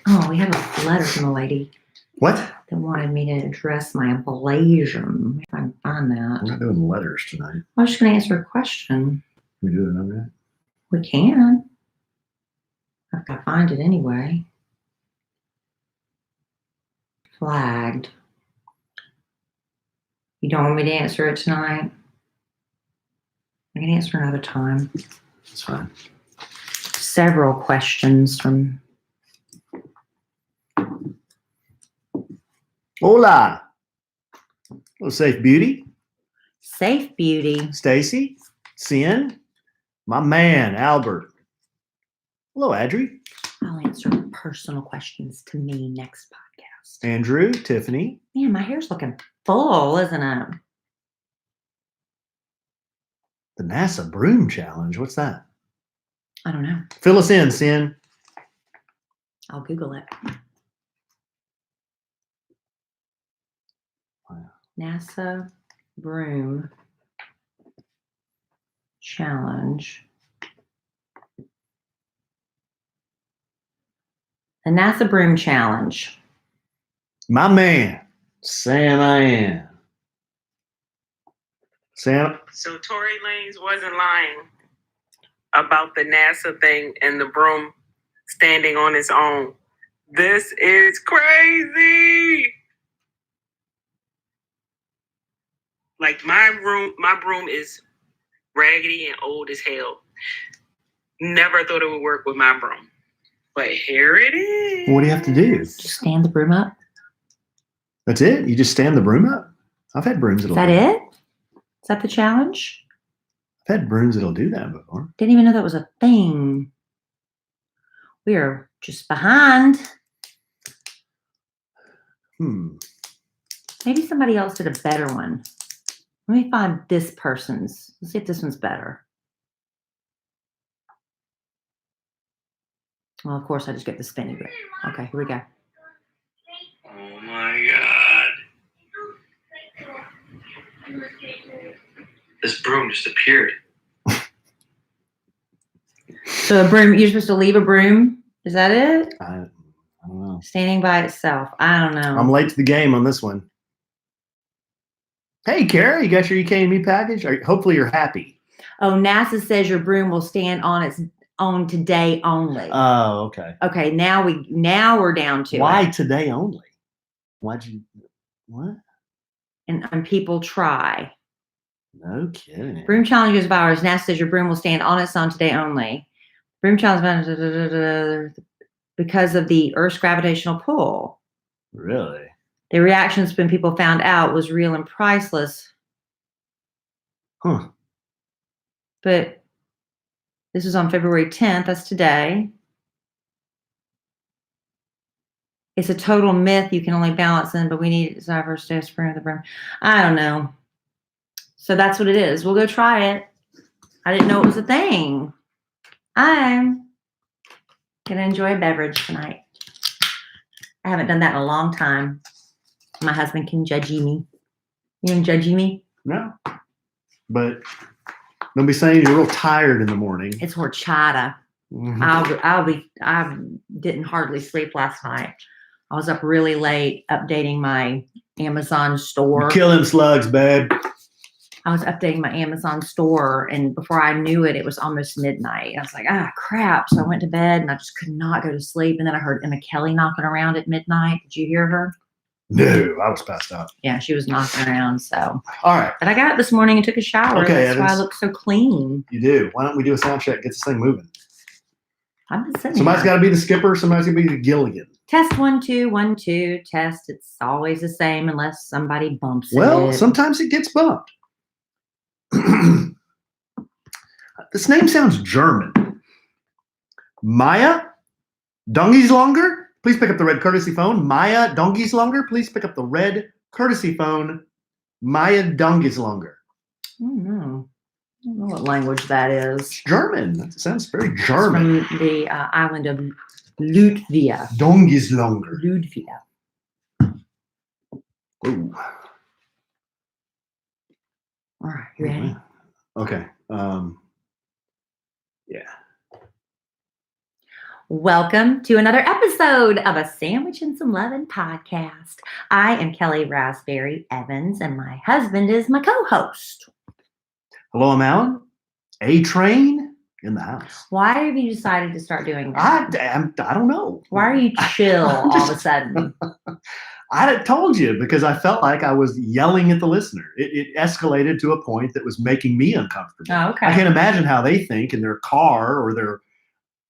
Oh, we have a letter from a lady. What? That wanted me to address my ablation. If I can find that. We're not doing letters tonight. I was just going to answer a question. Can we do it another night? We can. I've got to find it anyway. Flagged. You don't want me to answer it tonight? I can answer another time. That's fine. Several questions from... Hola. Hello, Safe Beauty. Safe Beauty. Stacy. Sin. My man, Albert. Hello, Adri. I'll answer personal questions to me next podcast. Andrew, Tiffany. Man, my hair's looking full, isn't it? The NASA Broom Challenge. What's that? I don't know. Fill us in, Sin. I'll Google it. Wow. NASA Broom Challenge. The NASA Broom Challenge. My man, Santa Ann. Santa. So Tory Lanez wasn't lying about the NASA thing and the broom standing on its own. This is crazy. Like my broom is raggedy and old as hell. Never thought it would work with my broom. But here it is. What do you have to do? Just stand the broom up. That's it? You just stand the broom up? I've had brooms that'll Is that it? Is that the challenge? I've had brooms that'll do that before. Didn't even know that was a thing. We are just behind. Maybe somebody else did a better one. Let me find this person's. Let's see if this one's better. Well, of course, I just get the spinny bit. Okay, here we go. Oh my God. This broom just appeared. So a broom, you're supposed to leave a broom? Is that it? I don't know. Standing by itself. I don't know. I'm late to the game on this one. Hey, Kara, you got your EK&Me package? Hopefully you're happy. Oh, NASA says your broom will stand on its own today only. Oh, okay. Okay, now we're down to Why it. today only? Why'd you, what? And people try. No kidding. Broom challenge goes viral. NASA says your broom will stand on its own today only. Broom challenge because of the Earth's gravitational pull. Really? The reactions when people found out was real and priceless. Huh. But this was on February 10th. That's today. It's a total myth. You can only balance in, but we need desire for a stay spring of the broom. I don't know. So that's what it is. We'll go try it. I didn't know it was a thing. I'm gonna enjoy a beverage tonight. I haven't done that in a long time. My husband can judge me. You can judge me? No. But don't be saying you're real tired in the morning. It's horchata. Mm-hmm. I didn't hardly sleep last night. I was up really late updating my Amazon store. You kill them slugs, babe. I was updating my Amazon store, and before I knew it, it was almost midnight. I was like, crap. So I went to bed, and I just could not go to sleep. And then I heard Emma Kelly knocking around at midnight. Did you hear her? No, I was passed out. Yeah, she was knocking around. So, all right. But I got up this morning and took a shower. Okay, That's why I look so clean. You do. Why don't we do a sound check? Get this thing moving. I've been sitting Somebody's got to be the skipper. Somebody's got to be the Gilligan. Test 1 2 1 2 test. It's always the same unless somebody bumps it. Well, sometimes it gets bumped. This name sounds German. Maya Dongieslonger, please pick up the red courtesy phone. Maya Dongieslonger, please pick up the red courtesy phone. Maya Dongieslonger. I don't know what language that is. It's German. That sounds very German. It's from the island of Lutvia. Dongieslonger. Lutvia. Ooh. All right, you ready? Okay. Yeah. Welcome to another episode episode of A Sandwich and Some Lovin' podcast. I am Kelly Raspberry Evans, and my husband is my co-host. Hello, I'm Alan. A train in the house. Why have you decided to start doing that? I don't know. Why are you chill I'm all of a sudden? I told you because I felt like I was yelling at the listener. It escalated to a point that was making me uncomfortable. Oh, okay. I can't imagine how they think in their car or their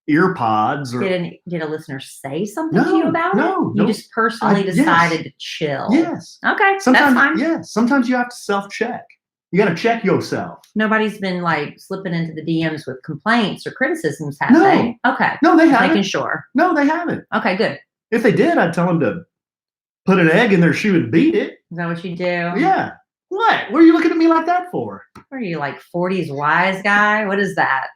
ear pods. Or Did a listener say something to you about it? No. You just personally decided to chill. Yes. Okay, Sometimes, that's fine. yes. Sometimes you have to self-check. You got to check yourself. Nobody's been like slipping into the DMs with complaints or criticisms, have No. they? Okay. No, they Just haven't. making sure. No, they haven't. Okay, good. Is If they did, I'd tell them to put an egg in their shoe and beat it. that what you do? Yeah. What? What are you looking at me like that for? What are you, like 40s wise guy? What is that?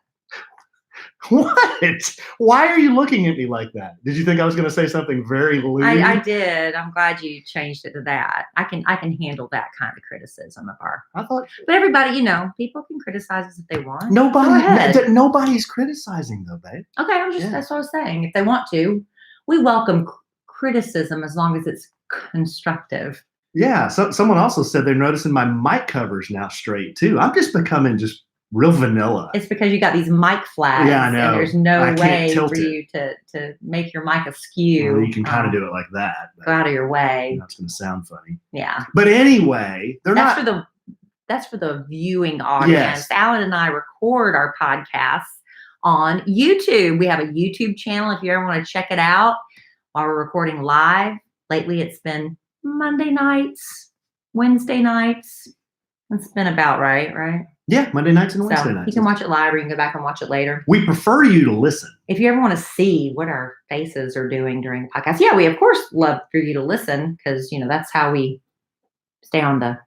What? Why are you looking at me like that? Did you think I was going to say something very lewd? I did. I'm glad you changed it to that. I can handle that kind of criticism of our. I thought But everybody, people can criticize us if they want. Go ahead. nobody's criticizing though, babe. Okay, that's what I was saying. If they want to, we welcome criticism as long as it's constructive. Yeah. So someone also said they're noticing my mic cover's now straight too. I'm just becoming just real vanilla. It's because you got these mic flags. Yeah, I know. And there's no I can't way tilt for it. you to make your mic askew. Well, you can kind of do it like that. Go out of your way. That's going to sound funny. Yeah. But anyway, That's for the viewing audience. Yes. Alan and I record our podcasts on YouTube. We have a YouTube channel if you ever want to check it out while we're recording live. Lately, it's been Monday nights, Wednesday nights. It's been about right? Yeah, Monday nights and Wednesday So nights. you can watch it live or you can go back and watch it later. We prefer you to listen. If you ever want to see what our faces are doing during the podcast, yeah, we of course love for you to listen because that's how we stay on the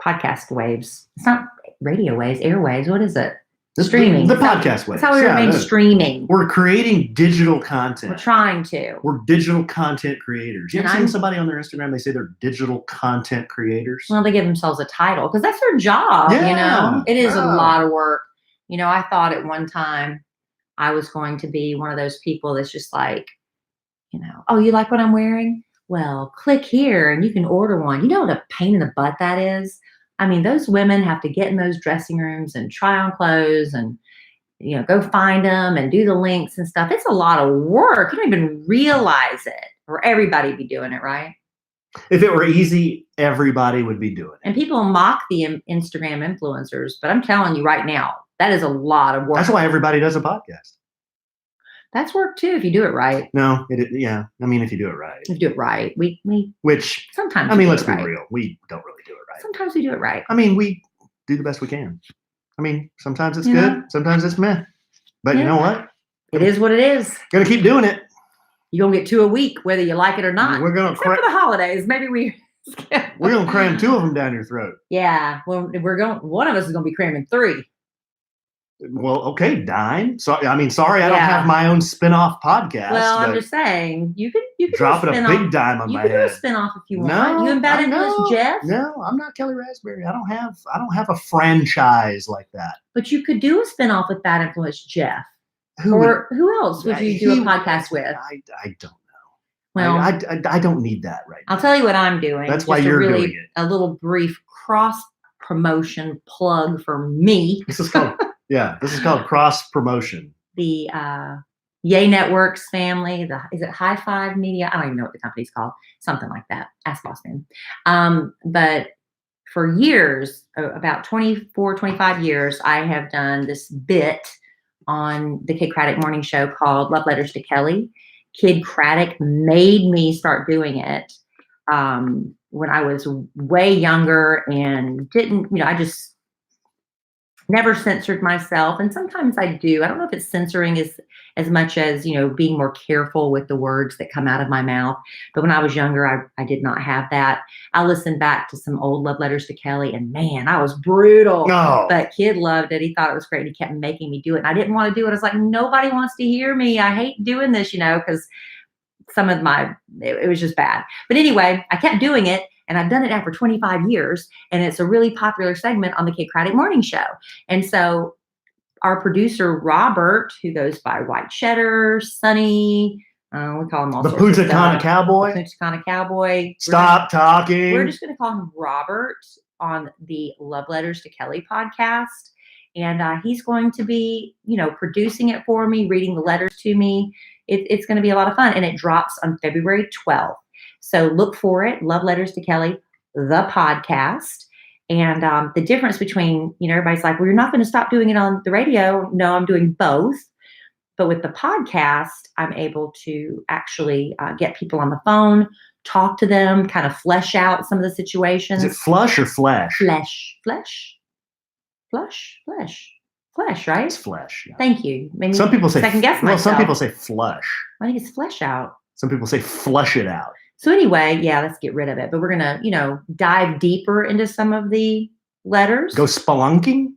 podcast waves. It's not radio waves, airwaves. What is it? Streaming. The podcast waves. That's how we remain streaming. We're creating digital content. We're trying to. We're digital content creators. You And ever seen I'm- somebody on their Instagram, they say they're digital content creators? Well, they give themselves a title because that's their job, Yeah. It is a Oh. lot of work. I thought at one time I was going to be one of those people that's just like, oh, you like what I'm wearing? Well, click here and you can order one. You know what a pain in the butt that is? I mean, those women have to get in those dressing rooms and try on clothes and, go find them and do the links and stuff. It's a lot of work. You don't even realize it, or everybody be doing it, right? If it were easy, everybody would be doing it. And people mock the Instagram influencers, but I'm telling you right now, that is a lot of work. That's why everybody does a podcast. That's work too, if you do it right. No, yeah. I mean, if you do it right. If you do it right. We Which, sometimes I mean, we do let's it be right. real. We don't really do it right. Sometimes we do it right. I mean, we do the best we can. I mean, sometimes it's You good. know? Sometimes it's meh. But you Yeah. know what? It is what it is. Gonna keep doing it. You're gonna get 2 a week, whether you like it or not. We're gonna Except for the holidays. Maybe we're gonna cram 2 of them down your throat. Yeah. Well, one of us is gonna be cramming 3. Well, okay, dime. So I mean, sorry, I don't Yeah. have my own spin-off podcast. Well, I'm but just saying, you could dropping do a spin-off. big dime on You my could do a head. spin-off if you want. No, You and Bad I Influence know. Jeff. No, I'm not Kelly Raspberry. I don't have a franchise like that. But you could do a spin-off with Bad Influence Jeff. Who Or who else would you do a he- podcast with? I don't know. Well, I don't need that right now. I'll tell you what I'm doing. That's why Just you're doing it. A little brief cross promotion plug for me. This is called this is called cross promotion. The Yay Networks family. Is it High Five Media? I don't even know what the company's called. Something like that. Ask Boston. But for years, about 24, 25 years, I have done this bit on the Kid Craddock morning show called Love Letters to Kelly. Kid Craddock made me start doing it when I was way younger and didn't, I just never censored myself. And sometimes I do. I don't know if it's censoring as much as, being more careful with the words that come out of my mouth. But when I was younger, I did not have that. I listened back to some old Love Letters to Kelly and man, I was brutal. No. But Kid loved it. He thought it was great. He kept making me do it. And I didn't want to do it. I was like, nobody wants to hear me. I hate doing this, because some of it was just bad. But anyway, I kept doing it. And I've done it now for 25 years. And it's a really popular segment on the Kid Craddock morning show. And so our producer, Robert, who goes by White Cheddar, Sunny, We call him all The sorts of Punta Cana stuff. Cowboy. Punta Cana Cowboy. Stop talking. We're just going to call him Robert on the Love Letters to Kelly podcast. And he's going to be, producing it for me, reading the letters to me. It's going to be a lot of fun. And it drops on February 12th. So look for it. Love Letters to Kelly, the podcast. And the difference between, everybody's like, well, you're not going to stop doing it on the radio. No, I'm doing both. But with the podcast, I'm able to actually get people on the phone, talk to them, kind of flesh out some of the situations. Is it flush or flesh? Flesh, right? It's flesh. Yeah. Thank you. Maybe Some people say second guess well, myself. some people say flush. I think it's flesh out. Some people say flush it out. So anyway, yeah, let's get rid of it. But we're gonna, dive deeper into some of the letters. Go spelunking.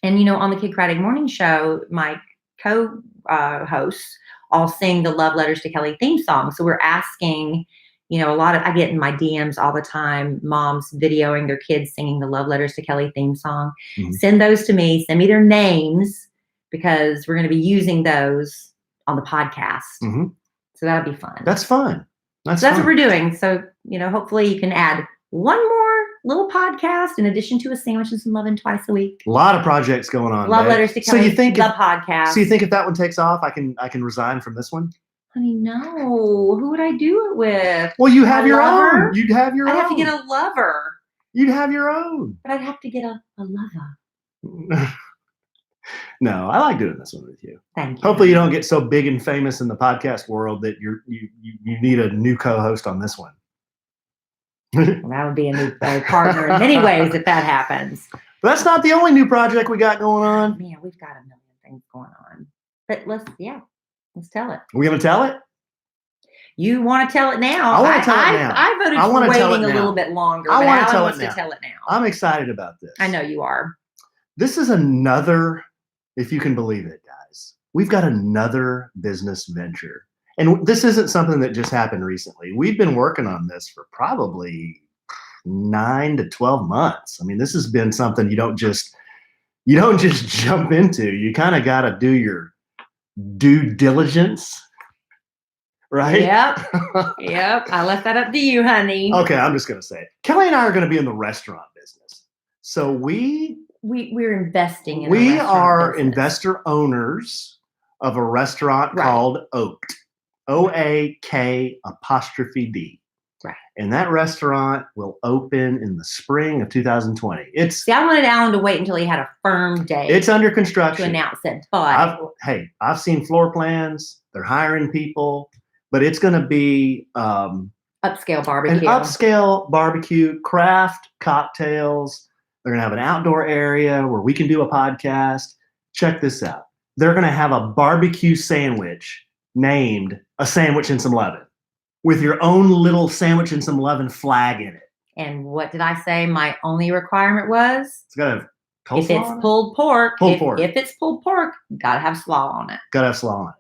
And on the Kid Friday Morning Show, my co-hosts all sing the Love Letters to Kelly theme song. So we're asking, I get in my DMs all the time, moms videoing their kids singing the Love Letters to Kelly theme song. Mm-hmm. Send those to me. Send me their names because we're going to be using those on the podcast. Mm-hmm. So that'll be fun. That's fun. That's what we're doing. So, hopefully you can add one more little podcast in addition to a sandwich and some lovin' twice a week. A lot of projects going on. Love babe. Letters to Kelly, so you think the podcast. So you think if that one takes off, I can resign from this one? Honey, no. Who would I do it with? Well, you have A your lover? own. You'd have your I'd own. have to get a lover. You'd have your own. But I'd have to get a lover. No, I like doing this one with you. Thank you. Hopefully you don't get so big and famous in the podcast world that you need a new co-host on this one. Well, that would be a new partner in many ways if that happens. But that's not the only new project we got going on. Man, we've got a million things going on. But let's tell it. Are we going to tell it? You want to tell it now? I want to tell it now. I voted I for wanna tell waiting it a now. little bit longer. I but wanna Alan tell it wants now. to tell it now. I'm excited about this. I know you are. This is another, if you can believe it, guys, we've got another business venture. And this isn't something that just happened recently. We've been working on this for probably 9 to 12 months. I mean, this has been something you don't just jump into. You kind of got to do your due diligence, right? Yep. I left that up to you, honey. Okay, I'm just going to say it. Kelly and I are going to be in the restaurant business. So we're investing in we a restaurant are business. investor owners of a restaurant Right. called Oaked. OAK''D. Right. And that restaurant will open in the spring of 2020. See, I wanted Alan to wait until he had a firm date It's under to construction. announce it. But I've seen floor plans. They're hiring people, but it's going to be upscale an barbecue. upscale barbecue, craft cocktails. They're going to have an outdoor area where we can do a podcast. Check this out. They're going to have a barbecue sandwich named A Sandwich and Some Lovin', with your own little Sandwich and Some Lovin' flag in it. And what did I say? My only requirement was It's got to have coleslaw if it's on it. pulled pork. Pulled pork. If it's pulled pork, gotta have slaw on it. Got to have slaw on it.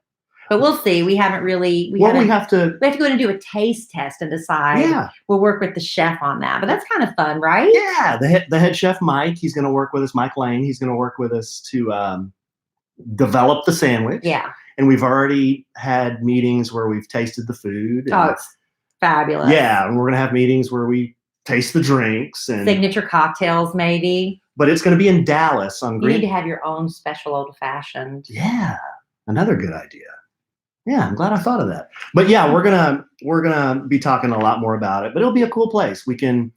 But we'll see. We haven't really. We Well, have we have to. to go in and do a taste test and decide. Yeah, We'll work with the chef on that. But that's kind of fun, right? yeah. The head chef Mike, he's going to work with us. Mike Lane, he's going to work with us to develop the sandwich. Yeah. And we've already had meetings where we've tasted the food. And, Oh, it's fabulous. yeah, and we're going to have meetings where we taste the drinks. And Signature cocktails, maybe. but it's going to be in Dallas on You need Green. to have your own special old fashioned. Yeah, another good idea. Yeah, I'm glad I thought of that. But yeah, we're gonna be talking a lot more about it. But it'll be a cool place. We can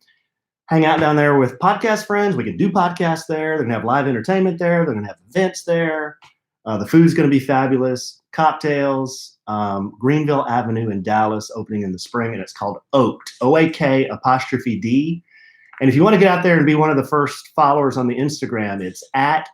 hang out down there with podcast friends. We can do podcasts there. They're gonna have live entertainment there. They're gonna have events there. The food's gonna be fabulous. Cocktails. Greenville Avenue in Dallas, opening in the spring, and it's called Oaked. OAK''D. And if you want to get out there and be one of the first followers on the Instagram, it's at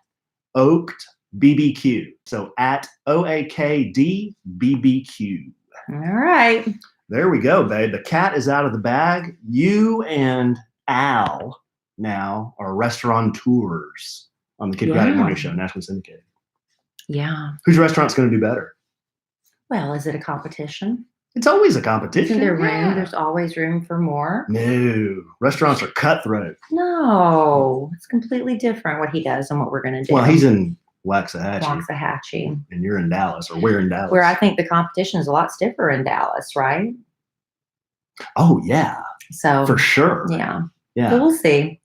Oaked BBQ. So at OAK'D BBQ. All right. There we go, babe. The cat is out of the bag. You and Al now are restaurateurs on the Kid Friday Morning Show, nationally syndicated. Yeah. Whose restaurant's going to do better? Well, is it a competition? It's always a competition. Isn't there room? Yeah. There's always room for more. No, restaurants are cutthroat. No, it's completely different what he does and what we're going to do. Well, he's in Waxahachie. Waxahachie, And you're in Dallas, or we're in Dallas. where I think the competition is a lot stiffer in Dallas, right? Oh, yeah, So for sure. yeah. Yeah. So we'll see.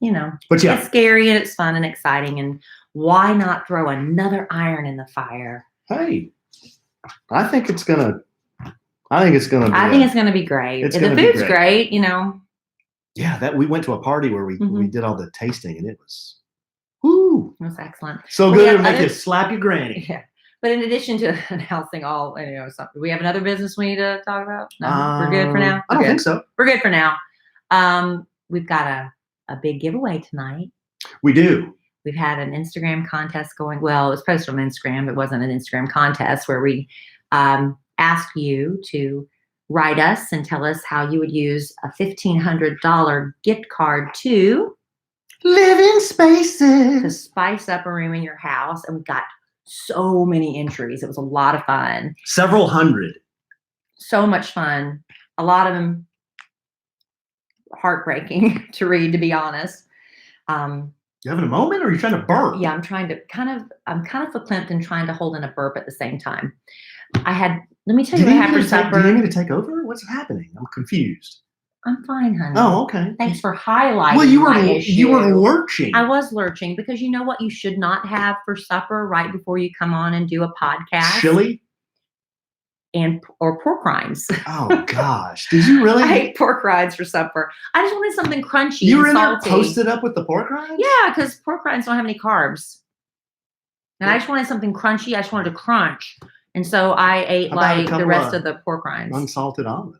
But yeah, It's scary and it's fun and exciting, and why not throw another iron in the fire? hey, I think it's gonna be. I think it's gonna be great. It's If the gonna be food's great. great, Yeah, that we went to a party where we Mhm. did all the tasting, and it was woo, that's excellent. so Well, good we have it'll make other- you slap your granny. Yeah. But in addition to announcing all, something, we have another business we need to talk about. No, we're good for now. I don't think so. We're good for now. We've got a big giveaway tonight. We do. We've had an Instagram contest going. Well, it was posted on Instagram. It wasn't an Instagram contest where we asked you to write us and tell us how you would use a $1,500 gift card to Living Spaces. to spice up a room in your house. And we got so many entries. It was a lot of fun. Several hundred. So much fun. A lot of them heartbreaking to read, to be honest. You having a moment, or are you trying to burp? Yeah, I'm kind of verklempt and trying to hold in a burp at the same time. Let me tell you what I had for supper. Do you need me to take over? What's happening? I'm confused. I'm fine, honey. Oh, okay. Thanks for highlighting. Well, my issue. you were lurching. I was lurching because you know what you should not have for supper right before you come on and do a podcast? Chili? Or pork rinds. Oh gosh. Did you really? I ate pork rinds for supper. I just wanted something crunchy. You were and in there salty. posted up with the pork rinds? Yeah, because pork rinds don't have any carbs. And I just wanted something crunchy. I just wanted to crunch. And so I ate How about a like the couple rest of of the pork rinds. Unsalted almonds.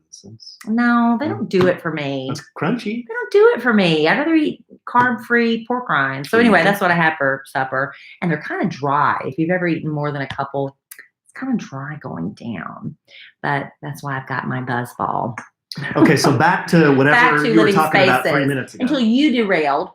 No, they don't do it for me. That's crunchy. They don't do it for me. I'd rather eat carb-free pork rinds. So anyway, that's what I had for supper. And they're kind of dry. If you've ever eaten more than a couple, it's kind of dry going down. But that's why I've got my buzz ball. Okay, so back to whatever you were Living talking about 3 Spaces. minutes ago. Until you derailed.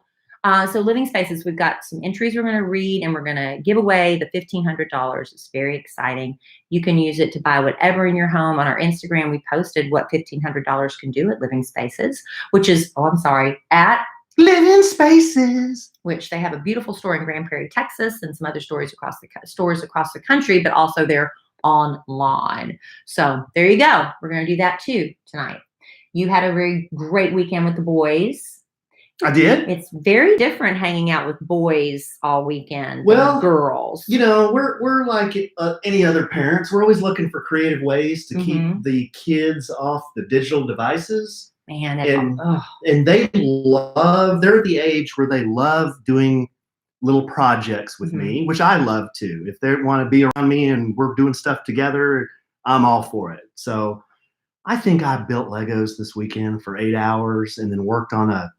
So Living Spaces, we've got some entries we're going to read, and we're going to give away the $1,500. It's very exciting. You can use it to buy whatever in your home. On our Instagram, we posted what $1,500 can do at Living Spaces, which is, at Living Spaces, which they have a beautiful store in Grand Prairie, Texas, and some other stores across the country, but also they're online. So there you go. We're going to do that too tonight. You had a very great weekend with the boys. I did. It's very different hanging out with boys all weekend than girls. We're like any other parents. We're always looking for creative ways to keep the kids off the digital devices. Man, and they're at the age where they love doing little projects with me, which I love too. If they want to be around me and we're doing stuff together, I'm all for it. So I think I built Legos this weekend for 8 hours and then worked on a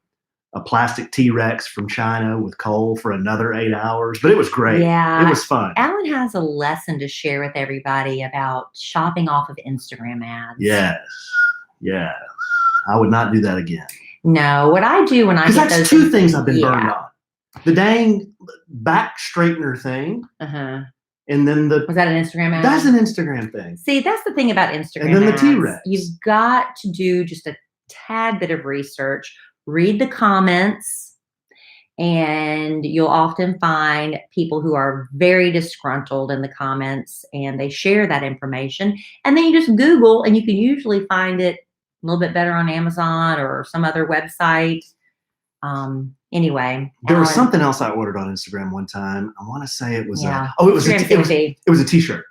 plastic T-Rex from China with Cole for another 8 hours, but it was great. Yeah. It was fun. Alan has a lesson to share with everybody about shopping off of Instagram ads. Yes. I would not do that again. No, what I do when I get that's two things I've been burned on. The dang back straightener thing. Uh-huh. And then was that an Instagram ad? That's an Instagram thing. See, that's the thing about Instagram and then ads. The T-Rex. You've got to do just a tad bit of research. Read the comments, and you'll often find people who are very disgruntled in the comments, and they share that information. And then you just Google, and you can usually find it a little bit better on Amazon or some other website. Anyway, there was something else I ordered on Instagram one time. I want to say it was it was a T-shirt.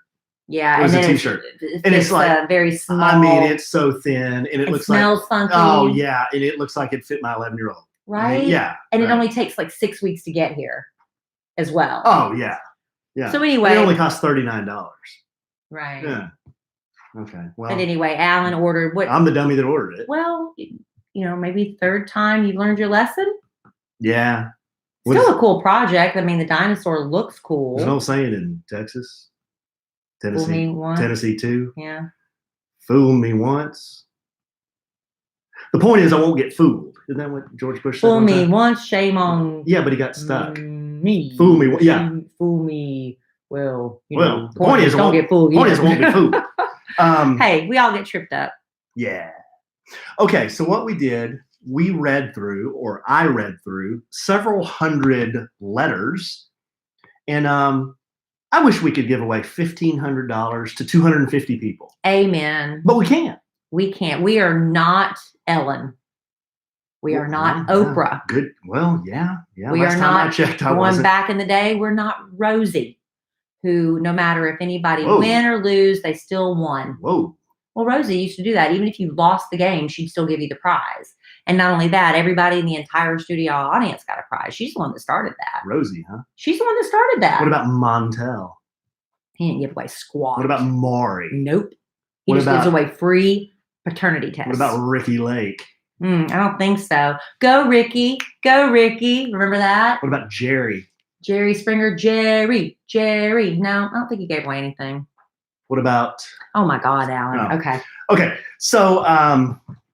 Yeah, it was a T-shirt, and it's like very small. I mean, it's so thin, and it looks smells like funky. Oh yeah, and it looks like it fit my 11-year-old. Right. I mean, yeah, and it only takes like 6 weeks to get here, as well. Oh yeah. So anyway, it only cost $39. Right. Yeah. Okay. Well. But anyway, Alan ordered what? I'm the dummy that ordered it. Well, maybe third time you learned your lesson. Yeah. Still a cool project. I mean, the dinosaur looks cool. There's an old saying in Texas, Tennessee, fool me once. Tennessee too. Yeah. Fool me once. The point is, I won't get fooled. Isn't that what George Bush said? Fool me once, shame on. Yeah, but he got stuck. Me. Fool me. Yeah. Fool me. Well, the point is, don't get fooled. Point is, I won't be fooled. Hey, we all get tripped up. Yeah. Okay, so what we did, I read through several hundred letters, and I wish we could give away $1,500 to 250 people, Amen. but we can't. We can't. We are not Ellen. We are not Oprah. Good. Well, yeah. We Last are time I not checked, I going wasn't. back in the day. We're not Rosie, who no matter if anybody Whoa. win or lose, they still won. Whoa. Well, Rosie used to do that. Even if you lost the game, she'd still give you the prize. And not only that, everybody in the entire studio audience got a prize. She's the one that started that. Rosie, huh? She's the one that started that. What about Montel? He didn't give away squat. What about Maury? Nope. He What just gives away free paternity tests. What about Ricky Lake? I don't think so. Go, Ricky. Go, Ricky. Remember that? What about Jerry? Jerry Springer. Jerry. No, I don't think he gave away anything. What about? Oh, my God, Alan. No. Okay. Okay. So,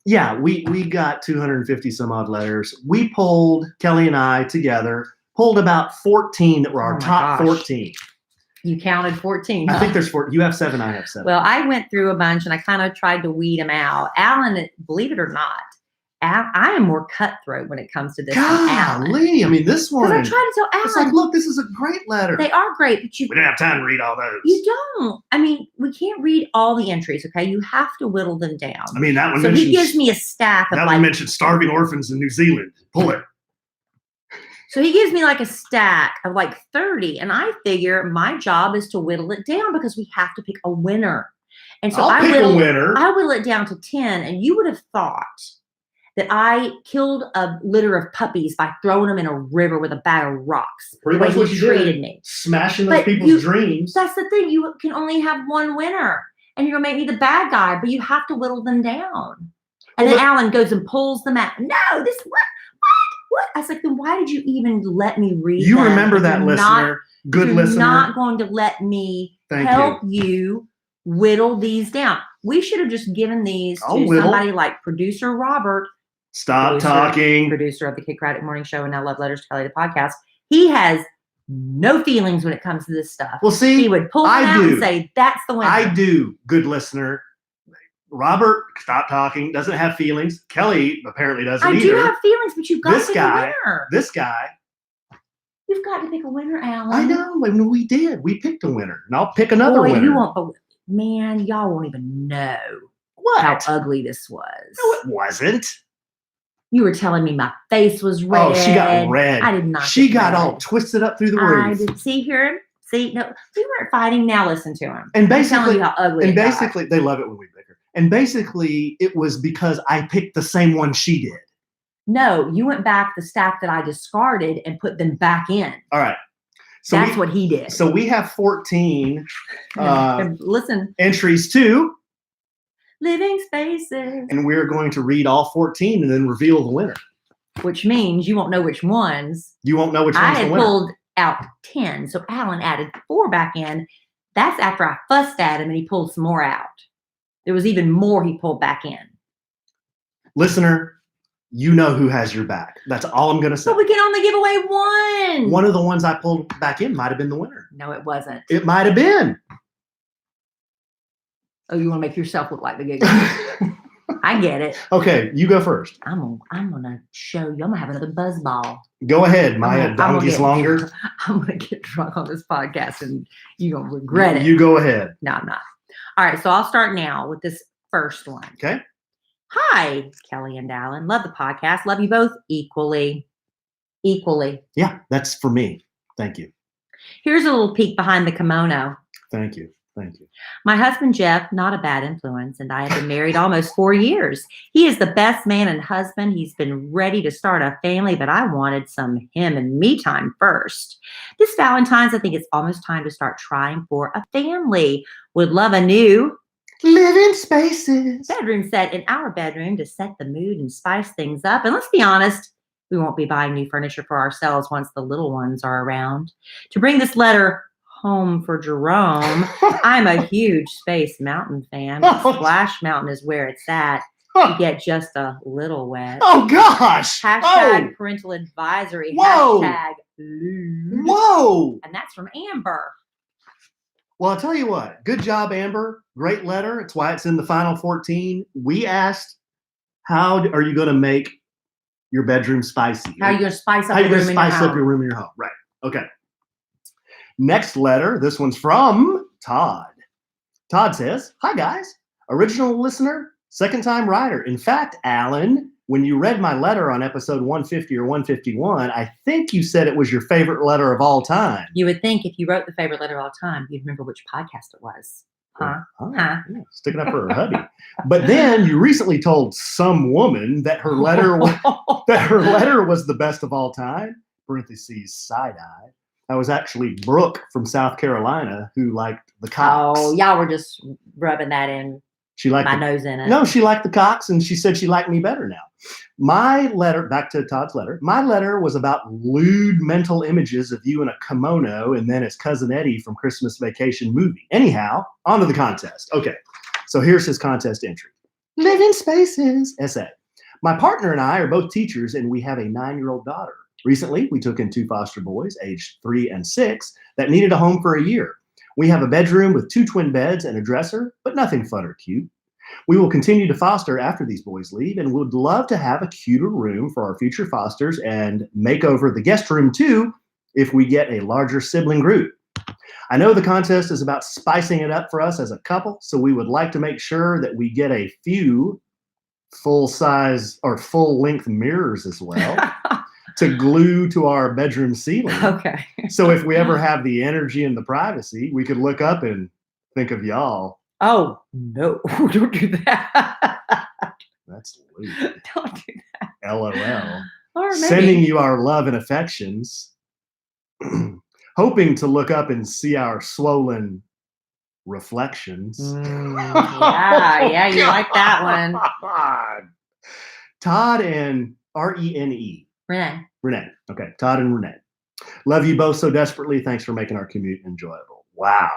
yeah, we got 250 some odd letters. We pulled, Kelly and I together, pulled about 14 that were our Oh my top gosh. 14. You counted 14. I think there's 4. You have 7. I have 7. Well, I went through a bunch and I kind of tried to weed them out. Alan, believe it or not, I am more cutthroat when it comes to this than Alan. Golly, I mean, this one. Because I tried to tell Alan. It's like, look, this is a great letter. They are great, but We didn't have time to read all those. you don't. I mean, we can't read all the entries, okay? You have to whittle them down. I mean, that one So mentions, he gives me a stack of that like, one mentioned starving orphans in New Zealand. Pull it. so he gives me like a stack of like 30, and I figure my job is to whittle it down because we have to pick a winner. And so I'll pick a winner. I whittle it down to 10, and you would have thought that I killed a litter of puppies by throwing them in a river with a bag of rocks. Pretty the way much what he you did. treated me. Smashing those But people's dreams. That's the thing. You can only have one winner, and you're gonna make me the bad guy, but you have to whittle them down. And then Alan goes and pulls them out. No, this what? I was like, then why did you even let me read? You them remember if that, you're listener? Good you're listener. not going to let me Thank help you whittle these down. We should have just given these I'll to whittle. somebody like producer Robert, Stop talking. producer of the Kid Craddock Morning Show and now Love Letters to Kelly, the podcast. He has no feelings when it comes to this stuff. Well, see, He would pull them out and say, that's the winner. I do, good listener. Robert, stop talking, doesn't have feelings. Kelly apparently doesn't either. I do have feelings, but you've got This to pick guy- a winner. This guy, You've got to pick a winner, Alan. I know. I mean, we did. We picked a winner. And I'll pick another Boy, winner. you won't believe. Man, y'all won't even know What? how ugly this was. No, it wasn't. You were telling me my face was red. Oh, she got red. I did not. She get got red. all twisted up through the I roof. did. See here? See, no, we weren't fighting. Now listen to him. And I'm telling basically, you how ugly. and it got. basically, they love it when we bicker. And basically, it was because I picked the same one she did. No, you went back the stack that I discarded and put them back in. All right. So That's what he did. So we have 14 And listen, entries too, living spaces, and we're going to read all 14 and then reveal the winner. which means you won't know which ones. You won't know which I one's the had winner. pulled out 10, so Alan added 4 back in. That's after I fussed at him and he pulled some more out. There was even more he pulled back in. Listener, you know who has your back. That's all I'm going to say. But we can only give away one. One of the ones I pulled back in might have been the winner. No, it wasn't. It might have been. Oh, you want to make yourself look like the good I get it. Okay, you go first. I'm gonna show you. I'm gonna have another buzz ball. Go ahead, Maya. I'm gonna Donkey's get- longer. I'm gonna get drunk on this podcast and you're gonna regret it. You go ahead. No, I'm not. All right, so I'll start now with this first one. Okay. Hi, Kelly and Alan. Love the podcast. Love you both equally. Equally. Yeah, that's for me. Thank you. Here's a little peek behind the kimono. Thank you. Thank you. My husband, Jeff, not a bad influence, and I have been married almost 4 years. He is the best man and husband. He's been ready to start a family, but I wanted some him and me time first. This Valentine's, I think it's almost time to start trying for a family. Would love a new Living spaces. bedroom set in our bedroom to set the mood and spice things up. And let's be honest, we won't be buying new furniture for ourselves once the little ones are around. To bring this letter home for Jerome, I'm a huge Space Mountain fan. But Splash Mountain is where it's at. You get just a little wet. Oh, gosh. Hashtag parental advisory. Whoa. Hashtag lewd. Whoa. And that's from Amber. Well, I'll tell you what. Good job, Amber. Great letter. It's why it's in the final 14. We asked, how are you going to make your bedroom spicy? How are you going to spice up How are you the going room to in your spice up home? your room in your home? Right. Okay. Next letter. This one's from Todd. Todd says, "Hi guys, original listener, second time writer. In fact, Alan, when you read my letter on episode 150 or 151, I think you said it was your favorite letter of all time." You would think if you wrote the favorite letter of all time, you'd remember which podcast it was. Huh? Oh, Huh? yeah, sticking up for her hubby. But then you recently told some woman that her letter was the best of all time. Parentheses side eye. That was actually Brooke from South Carolina who liked the Cox. Oh, y'all were just rubbing that in She liked my the, nose in it. No, she liked the Cox, and she said she liked me better now. My letter, back to Todd's letter, my letter was about lewd mental images of you in a kimono and then as Cousin Eddie from Christmas Vacation movie. Anyhow, on to the contest. Okay, so here's his contest entry. Living Spaces, essay. My partner and I are both teachers, and we have a 9-year-old daughter. Recently, we took in 2 foster boys, aged 3 and 6, that needed a home for a year. We have a bedroom with 2 twin beds and a dresser, but nothing fun or cute. We will continue to foster after these boys leave and would love to have a cuter room for our future fosters and make over the guest room too if we get a larger sibling group. I know the contest is about spicing it up for us as a couple, so we would like to make sure that we get a few full-size or full-length mirrors as well to glue to our bedroom ceiling. Okay. So if we ever have the energy and the privacy, we could look up and think of y'all. Oh, no. Don't do that. That's lewd. Don't do that. LOL. Or maybe. Sending you our love and affections. Hoping to look up and see our swollen reflections. Yeah, you like that one. Todd and Rene. Renee. Okay, Todd and Renee. Love you both so desperately. Thanks for making our commute enjoyable. Wow.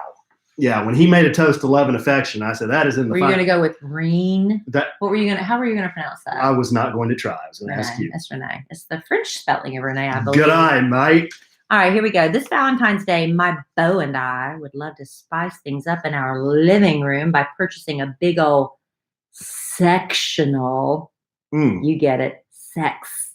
Yeah, when he made a toast to love and affection, I said that is in the. Were you going to go with Reen? That What were you going to? How were you going to pronounce that? I was not going to try. I was going to ask Renee. you. That's Renee. It's the French spelling of Renee, I believe. Good eye, mate. All right, here we go. This Valentine's Day, my beau and I would love to spice things up in our living room by purchasing a big old sectional. You get it, sectional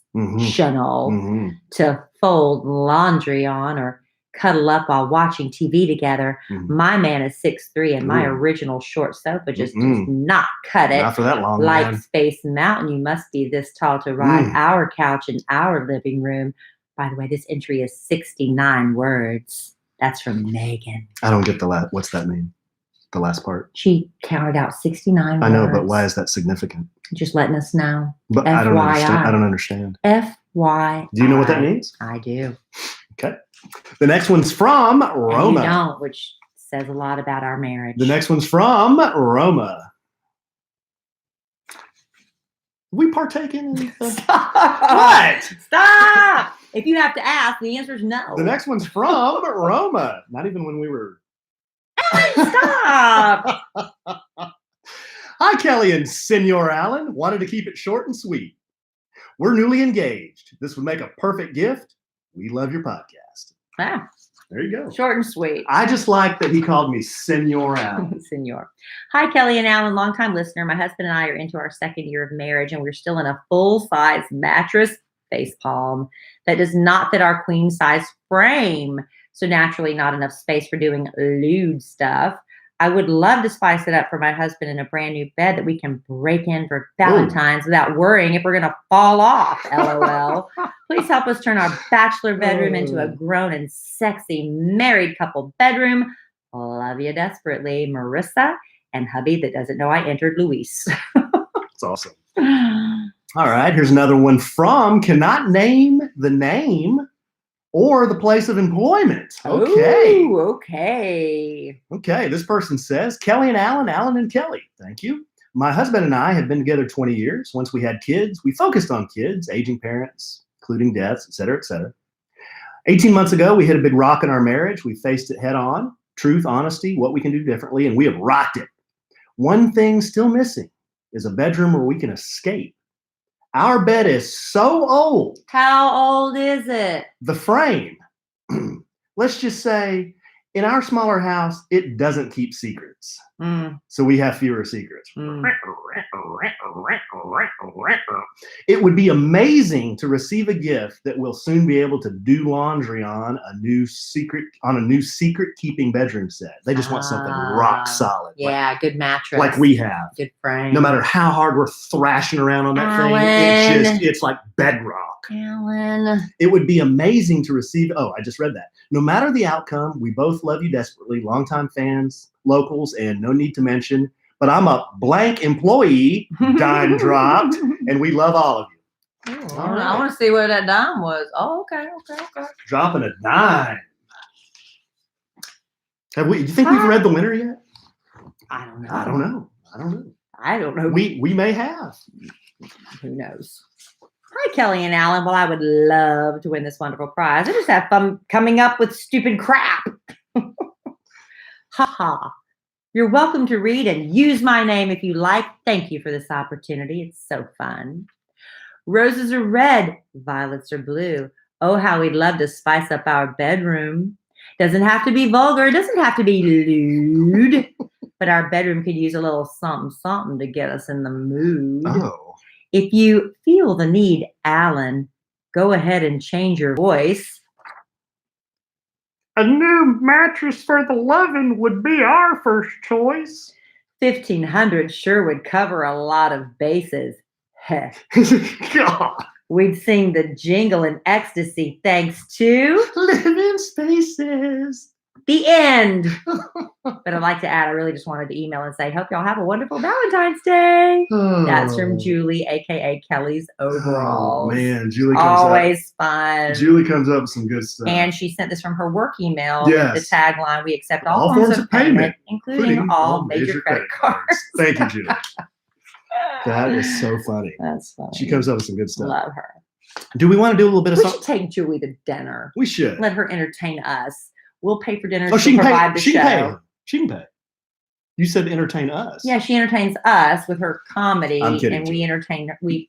to fold laundry on or cuddle up while watching TV together. My man is 6'3", and my original short sofa just does not cut it. Not for that long, Like man. Space Mountain, you must be this tall to ride our couch in our living room. By the way, this entry is 69 words. That's from Megan. I don't get the last. What's that mean? The last part. She counted out 69 words. I know, but why is that significant? Just letting us know. But I don't understand. I don't understand. FYI. Do you know what that means? I do. Okay. The next one's from And Roma. you don't, which says a lot about our marriage. The next one's from Roma. We partake in Stop! What? Stop! If you have to ask, the answer is no. The next one's from Roma. Not even when we were. Stop! Hi, Kelly and Senor Allen. Wanted to keep it short and sweet. We're newly engaged. This would make a perfect gift. We love your podcast. Wow. There you go. Short and sweet. I just like that he called me Senor Allen. Senor. Hi, Kelly and Alan, longtime listener. My husband and I are into our 2nd year of marriage, and we're still in a full-size mattress facepalm that does not fit our queen-size frame. So naturally, not enough space for doing lewd stuff. I would love to spice it up for my husband in a brand new bed that we can break in for Valentine's without worrying if we're going to fall off. LOL. Please help us turn our bachelor bedroom into a grown and sexy married couple bedroom. Love you desperately, Marissa and hubby that doesn't know I entered Luis. That's awesome. All right, here's another one from cannot name the name or the place of employment. Okay. Ooh, okay. Okay, this person says, Kelly and Alan, Alan and Kelly. Thank you. My husband and I have been together 20 years. Once we had kids, we focused on kids, aging parents, including deaths, et cetera, et cetera. 18 months ago, we hit a big rock in our marriage. We faced it head on. Truth, honesty, what we can do differently, and we have rocked it. One thing still missing is a bedroom where we can escape. Our bed is so old. How old is it? The frame, let's just say in our smaller house, it doesn't keep secrets. Mm, So we have fewer secrets. mm. It would be amazing to receive a gift that we'll soon be able to do laundry on a new secret keeping bedroom set. They just want something rock solid. Yeah, good mattress. Like we have. Good frame. No matter how hard we're thrashing around on that thing, it's like bedrock. Alan. It would be amazing to receive. Oh, I just read that. No matter the outcome, we both love you desperately, longtime fans, locals, and no need to mention. But I'm a blank employee, dime dropped, and we love all of you. Ooh, All I want to see where that dime was. Oh, okay. Dropping a dime. Do you think we've read the winner yet? I don't know. I don't know. I don't know. We may have. Who knows? Hi, Kelly and Alan. Well, I would love to win this wonderful prize. I just have fun coming up with stupid crap. Ha ha. You're welcome to read and use my name if you like. Thank you for this opportunity. It's so fun. Roses are red, violets are blue. Oh, how we'd love to spice up our bedroom. Doesn't have to be vulgar. It doesn't have to be lewd. But our bedroom could use a little something to get us in the mood. Oh. If you feel the need, Alan, go ahead and change your voice. A new mattress for the Lovin would be our first choice. 1,500 sure would cover a lot of bases. Heh. God. We'd sing the jingle in ecstasy thanks to Living spaces. the end. But I'd like to add, I really just wanted to email and say, hope y'all have a wonderful Valentine's Day. That's from Julie, aka Kelly's Overalls. Oh man, Julie Always fun. Julie comes up with some good stuff. And she sent this from her work email Yes. with the tagline, we accept all forms of payment, including all major credit cards. Thank you, Julie. That is so funny. That's funny. She comes up with some good stuff. Love her. Do we want to do a little bit of We something? should take Julie to dinner. We should. Let her entertain us. We'll pay for dinner. Oh, She'll provide the she show. can pay. She can pay. You said entertain us. Yeah, she entertains us with her comedy, I'm kidding, and we Julie. entertain her. We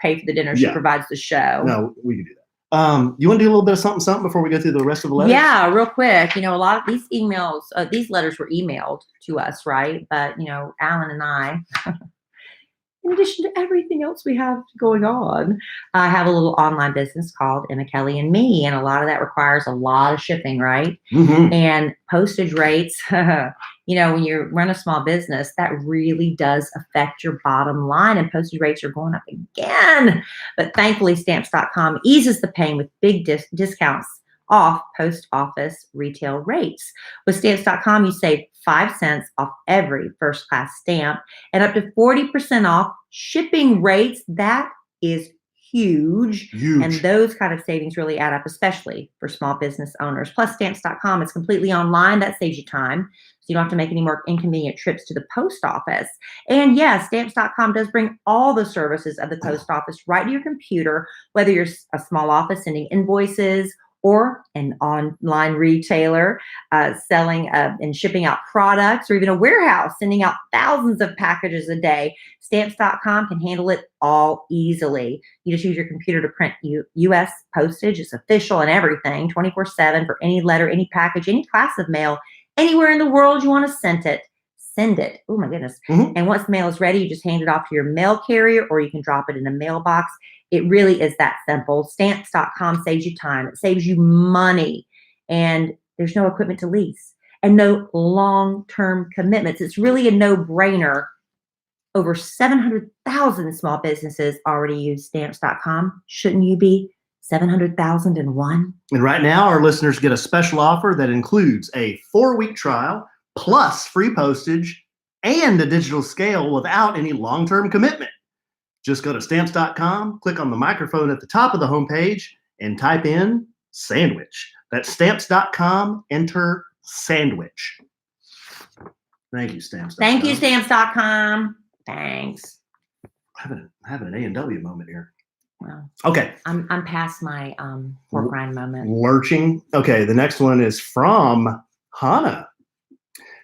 pay for the dinner. She Yeah. provides the show. No, we can do that. You want to do a little bit of something before we go through the rest of the letters? Yeah, real quick. A lot of these emails, these letters were emailed to us, right? But Alan and I, in addition to everything else we have going on, I have a little online business called Emma Kelly and Me, and a lot of that requires a lot of shipping, right? Mm-hmm. And postage rates. When you run a small business, that really does affect your bottom line, and postage rates are going up again. But thankfully, Stamps.com eases the pain with big discounts off post office retail rates. With Stamps.com, you save 5 cents off every first class stamp and up to 40% off shipping rates. That is huge. And those kind of savings really add up, especially for small business owners. Plus, Stamps.com is completely online. That saves you time. So you don't have to make any more inconvenient trips to the post office. And yes, Stamps.com does bring all the services of the post office right to your computer, whether you're a small office sending invoices or an online retailer selling and shipping out products, or even a warehouse sending out thousands of packages a day. Stamps.com can handle it all easily. You just use your computer to print U.S. postage. It's official and everything, 24/7 for any letter, any package, any class of mail, anywhere in the world you want to send it. Oh my goodness. Mm-hmm. And once the mail is ready, you just hand it off to your mail carrier, or you can drop it in a mailbox. It really is that simple. Stamps.com saves you time. It saves you money. And there's no equipment to lease and no long-term commitments. It's really a no-brainer. Over 700,000 small businesses already use Stamps.com. Shouldn't you be 700,001? And right now, our listeners get a special offer that includes a 4-week trial plus free postage and a digital scale without any long-term commitment. Just go to Stamps.com, click on the microphone at the top of the homepage, and type in sandwich. That's Stamps.com, enter sandwich. Thank you, Stamps.com. Thank you, Stamps.com. Thanks. Having an A&W moment here. Well, Okay. I'm past my pork rind moment. Lurching. Okay, the next one is from Hannah.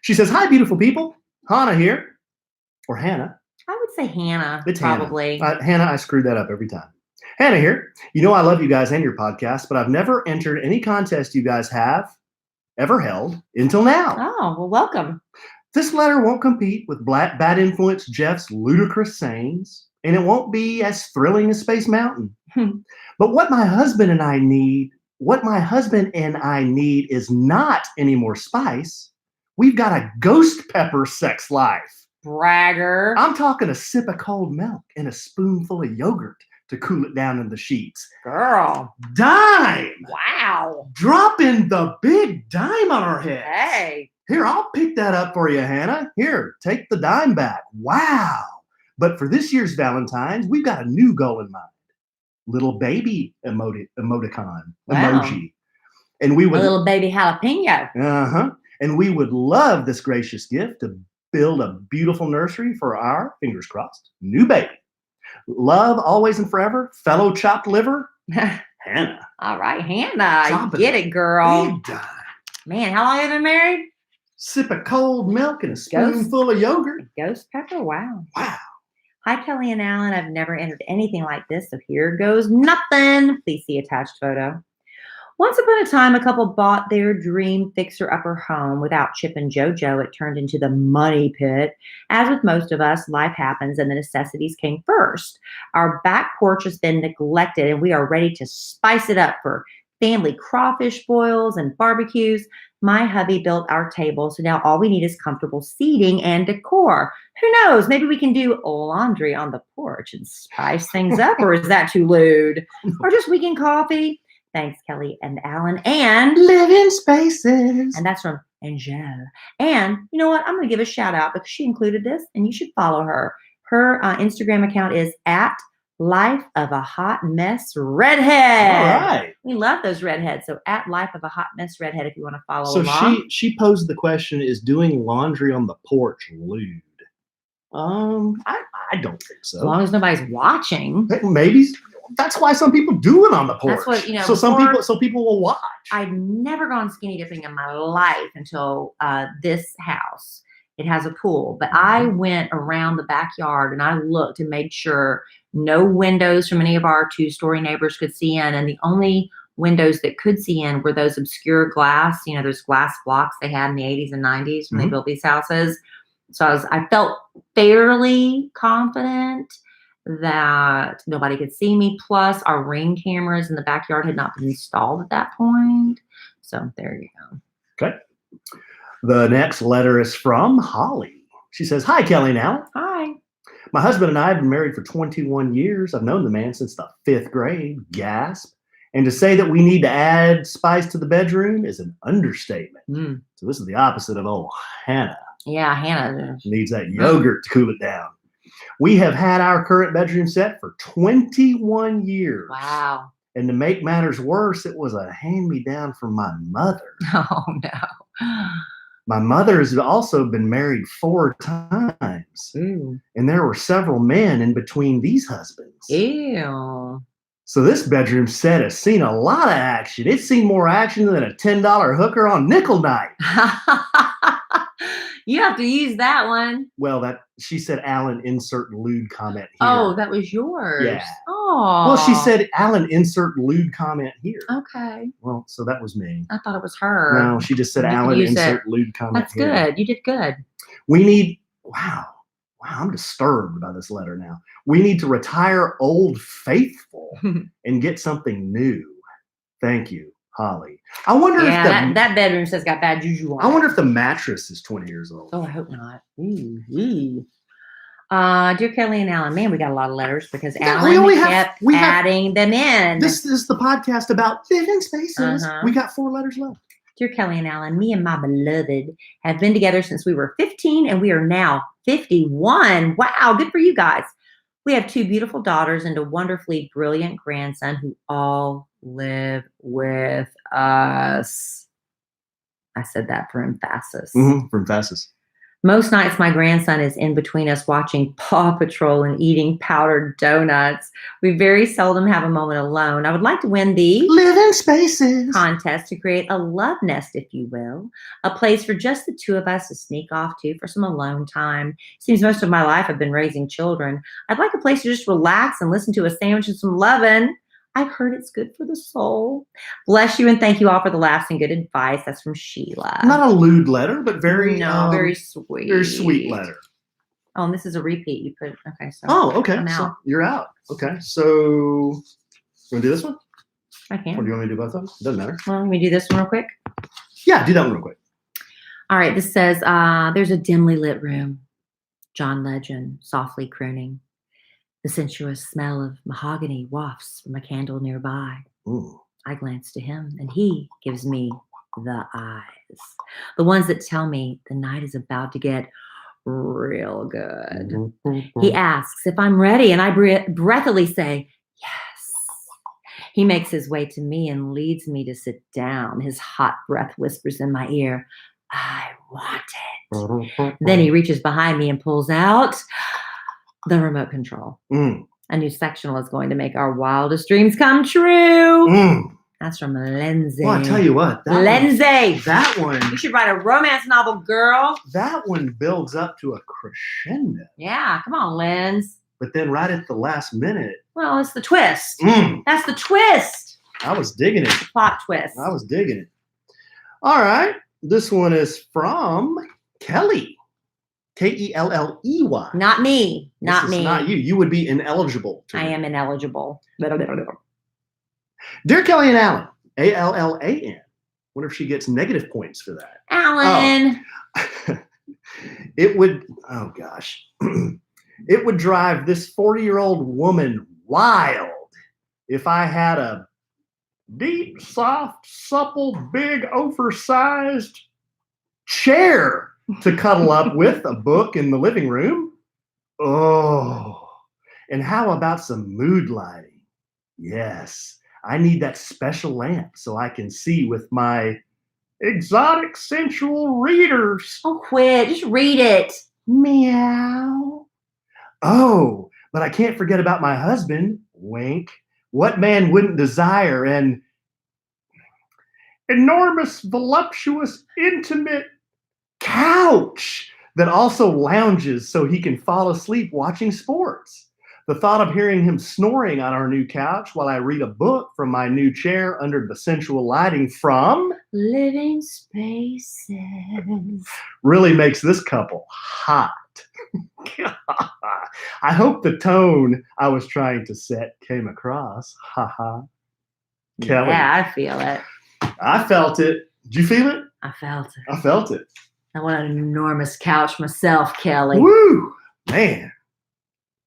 She says, "Hi, beautiful people. Hannah here." Or Hannah. I would say Hannah, It's probably. Hannah, I screwed that up every time. Hannah here. I love you guys and your podcast, but I've never entered any contest you guys have. ever held until now. Oh, well, welcome. This letter won't compete with Bad Influence Jeff's ludicrous sayings, and it won't be as thrilling as Space Mountain. But what my husband and I need is not any more spice. We've got a ghost pepper sex life. Bragger. I'm talking a sip of cold milk and a spoonful of yogurt to cool it down in the sheets. Girl. Dime! Wow. Dropping the big dime on our heads. Hey. Here, I'll pick that up for you, Hannah. Here, take the dime back. Wow. But for this year's Valentine's, we've got a new goal in mind. Little baby emoticon, Wow. emoji. And we would A little baby jalapeno. Uh-huh. And we would love this gracious gift to build a beautiful nursery for our, fingers crossed, new baby. Love always and forever, fellow chopped liver, Hannah. All right, Hannah. Chopping Get it, girl. Big dime. Man, how long have you been married? Sip of cold milk and a spoonful of yogurt. Ghost pepper? Wow. Wow. Hi, Kelly and Alan. I've never entered anything like this, so here goes nothing. Please see attached photo. Once upon a time, a couple bought their dream fixer-upper home without Chip and JoJo. It turned into the money pit. As with most of us, life happens and the necessities came first. Our back porch has been neglected and we are ready to spice it up for family crawfish boils and barbecues. My hubby built our table, so now all we need is comfortable seating and decor. Who knows? Maybe we can do laundry on the porch and spice things up, or is that too lewd? Or just weekend coffee? Thanks, Kelly and Alan. And Living Spaces. that's from Angel. And you know what? I'm going to give a shout out because she included this, and you should follow her. Her Instagram account is at Life of a Hot Mess Redhead. All right. We love those redheads. So at Life of a Hot Mess Redhead, if you want to follow So along. she posed the question: is doing laundry on the porch lewd? I don't think As so. long as nobody's watching. Maybe that's why some people do it on the porch. That's what, you know, So people will watch. I've never gone skinny dipping in my life until this house. It has a pool, but I went around the backyard and I looked and made sure no windows from any of our 2-story neighbors could see in. And the only windows that could see in were those obscure glass, you know, those glass blocks they had in the 80s and 90s when they built these houses. So I felt fairly confident that nobody could see me. Plus, our Ring cameras in the backyard had not been installed at that point. So there you go. Okay. The next letter is from Holly. She says, "Hi, Kelly and Alan. Hi. My husband and I have been married for 21 years. I've known the man since the 5th grade. Gasp. And to say that we need to add spice to the bedroom is an understatement. So this is the opposite of old Hannah. Yeah, Hannah. Needs that yogurt to cool it down. We have had our current bedroom set for 21 years. Wow. And to make matters worse, it was a hand-me-down from my mother. Oh, no. My mother has also been married 4 times. Ooh. And there were several men in between these husbands. Ew. So this bedroom set has seen a lot of action. It's seen more action than a $10 hooker on nickel night. You have to use that one. Well, she said Alan insert lewd comment here. Oh, that was yours. Yeah. Oh. Well, she said Alan insert lewd comment here. Okay. Well, so that was me. I thought it was her. No, she just said You can Alan use insert lewd comment That's here. good. You did good. We need, wow, I'm disturbed by this letter now. We need to retire Old Faithful and get something new. Thank you, Holly. I wonder if that bedroom says got bad juju on it. I wonder if the mattress is 20 years old. Oh, I hope not. Dear Kelly and Alan, man, we got a lot of letters because Alan kept adding them in. This is the podcast about living spaces. Uh-huh. We got 4 letters left. Dear Kelly and Alan, me and my beloved have been together since we were 15 and we are now 51. Wow, good for you guys. We have 2 beautiful daughters and a wonderfully brilliant grandson who all live with us. I said that for emphasis. For emphasis. Most nights, my grandson is in between us watching Paw Patrol and eating powdered donuts. We very seldom have a moment alone. I would like to win the Living Spaces contest to create a love nest, if you will, a place for just the 2 of us to sneak off to for some alone time. Seems most of my life I've been raising children. I'd like a place to just relax and listen to a sandwich and some Lovin. I've heard it's good for the soul. Bless you and thank you all for the laughs and good advice. That's from Sheila. Not a lewd letter, but very very sweet. Very sweet letter. Oh, and this is a repeat. You put okay. So okay. I'm So out. you're out. Okay. So you want to do this one? I Or can. do you want me to do both of them? Doesn't matter. Well, let me do this one real quick. Yeah, do that one real quick. All right. This says, there's a dimly lit room. John Legend softly crooning. The sensuous smell of mahogany wafts from a candle nearby. Ooh. I glance to him, and he gives me the eyes. The ones that tell me the night is about to get real good. He asks if I'm ready, and I breathily say, yes. He makes his way to me and leads me to sit down. His hot breath whispers in my ear, I want it. Then he reaches behind me and pulls out the remote control. A new sectional is going to make our wildest dreams come true. That's from Lindsay. Well, I tell you what. Lindsay. That one. You should write a romance novel, girl. That one builds up to a crescendo. Yeah, come on, Linz. But then right at the last minute. Well, it's the twist. That's the twist. I was digging it. The plot twist. I was digging it. All right. This one is from Kelly. Kelley. Not me. Not me. Not you. You would be ineligible. I am ineligible. Dear Kelly and Alan, Allan. Wonder if she gets negative points for that. Alan. Oh. It would, oh gosh. It would drive this 40-year-old woman wild if I had a deep, soft, supple, big, oversized chair to cuddle up with, a book in the living room. Oh, and how about some mood lighting? Yes, I need that special lamp so I can see with my exotic sensual readers. Oh, quit. Just read it. Meow. Oh, but I can't forget about my husband. Wink. What man wouldn't desire an enormous, voluptuous, intimate couch that also lounges so he can fall asleep watching sports? The thought of hearing him snoring on our new couch while I read a book from my new chair under the sensual lighting from Living Spaces really makes this couple hot. I hope the tone I was trying to set came across. Haha. Kelly. Yeah, I feel it. I felt it. Did you feel it? I felt it. I felt it. I want an enormous couch myself, Kelly. Woo! Man,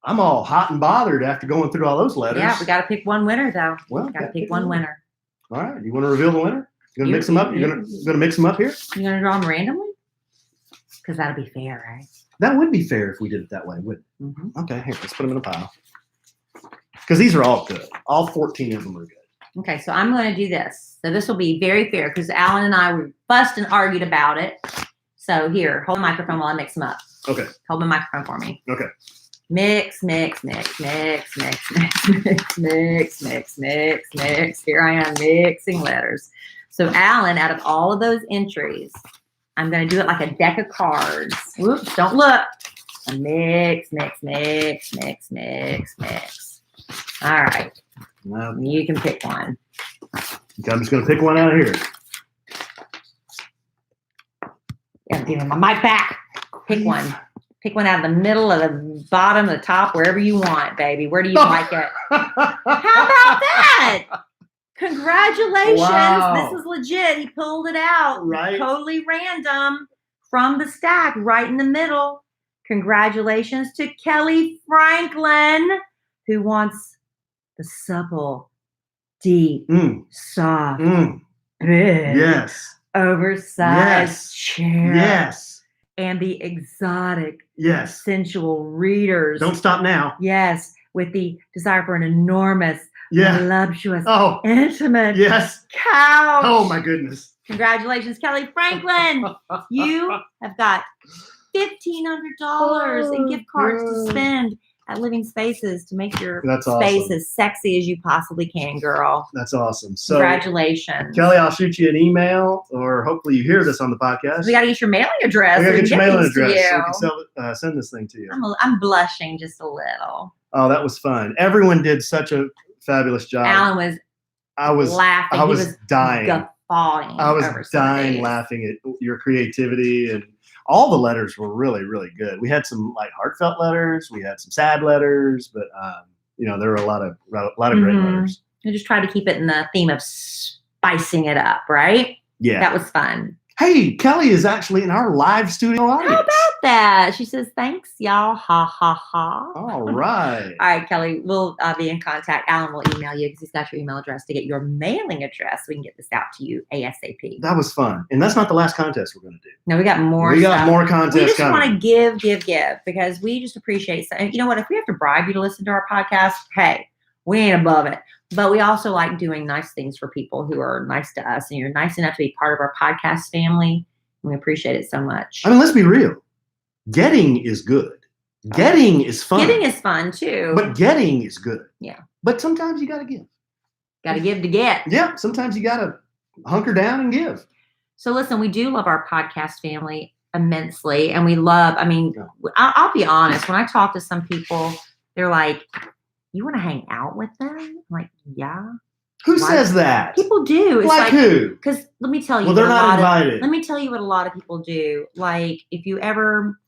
I'm all hot and bothered after going through all those letters. Yeah, we got to pick one winner, though. Well, Got to pick one winner. All right. You want to reveal the winner? You gonna mix them up? You're gonna mix them up here? You gonna draw them randomly? Because that'll be fair, right? That would be fair if we did it that way, wouldn't it? Mm-hmm. Okay, here, let's put them in a pile. Because these are all good. All 14 of them are good. Okay, so I'm going to do this. So this will be very fair because Alan and I were fussed and argued about it. So here, hold the microphone while I mix them up. Okay. Hold the microphone for me. Okay. Mix, mix, mix, mix, mix, mix, mix, mix, mix, mix, mix. Here I am mixing letters. So Alan, out of all of those entries, I'm going to do it like a deck of cards. Whoops, don't look. Mix, mix, mix, mix, mix, mix. All right. Now, You can pick one. okay, I'm just going to pick one out of here. Yeah, give me my mic back. Pick one. Pick one out of the middle, of the bottom, the top, wherever you want, baby. Where do you like it? How about that? Congratulations. Wow. This is legit. He pulled it out. Right. Totally random from the stack right in the middle. Congratulations to Kelly Franklin, who wants the supple, deep, soft, big, Yes. oversized Yes. chair. Yes. And the exotic, Yes. sensual readers. Don't stop now. Yes, with the desire for an enormous, Yeah. voluptuous, Oh, intimate yes. couch. Oh, my goodness. Congratulations, Kelly Franklin. You have got $1,500 in gift cards to spend at Living Spaces to make your That's space awesome. as sexy as you possibly can, girl. That's awesome. So, Congratulations. Kelly, I'll shoot you an email, or hopefully you hear this on the podcast. We got to get your mailing address. I gotta so we get your can mailing these to address so you. we can send this thing to you. I'm blushing just a little. Oh, that was fun. Everyone did such a fabulous job. Alan was I was laughing. I was, He was dying. guffawing. I was over some of dying these. laughing at your creativity, and all the letters were really, really good. We had some like heartfelt letters, we had some sad letters, but there were a lot of great letters. I just tried to keep it in the theme of spicing it up, right? Yeah, That was fun. Hey, Kelly is actually in our live studio audience. How about that? She says, "Thanks, y'all." Ha ha ha. All right. All right, Kelly. We'll be in contact. Alan will email you because he's got your email address to get your mailing address. We can get this out to you ASAP. That was fun, and that's not the last contest we're going to do. No, we got more. We got stuff. more contests We just coming. want to give because we just appreciate. And you know what? If we have to bribe you to listen to our podcast, hey, we ain't above it. But we also like doing nice things for people who are nice to us, and you're nice enough to be part of our podcast family. We appreciate it so much. I mean, let's be real. Getting is good. Getting is fun. Giving is fun too. But getting is good. Yeah. But sometimes you got to give. Got to give to get. Yeah. Sometimes you got to hunker down and give. So listen, we do love our podcast family immensely. And we love, I'll be honest. When I talk to some people, they're like, "You want to hang out with them?" I'm like, yeah. Who says that? People do. It's like who? Because let me tell you. Well, they're not invited. Let me tell you what a lot of people do. Like if you ever,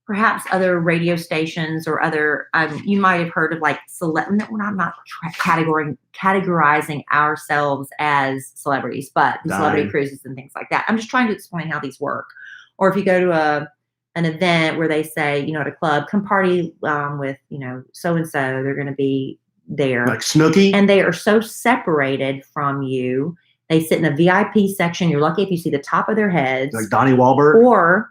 perhaps other radio stations or other, you might have heard of like I'm not categorizing ourselves as celebrities, but the celebrity cruises and things like that. I'm just trying to explain how these work. Or if you go to an event where they say, at a club, come party with, so-and-so, they're going to be there. Like Snooki. And they are so separated from you. They sit in a VIP section. You're lucky if you see the top of their heads. Like Donnie Wahlberg. Or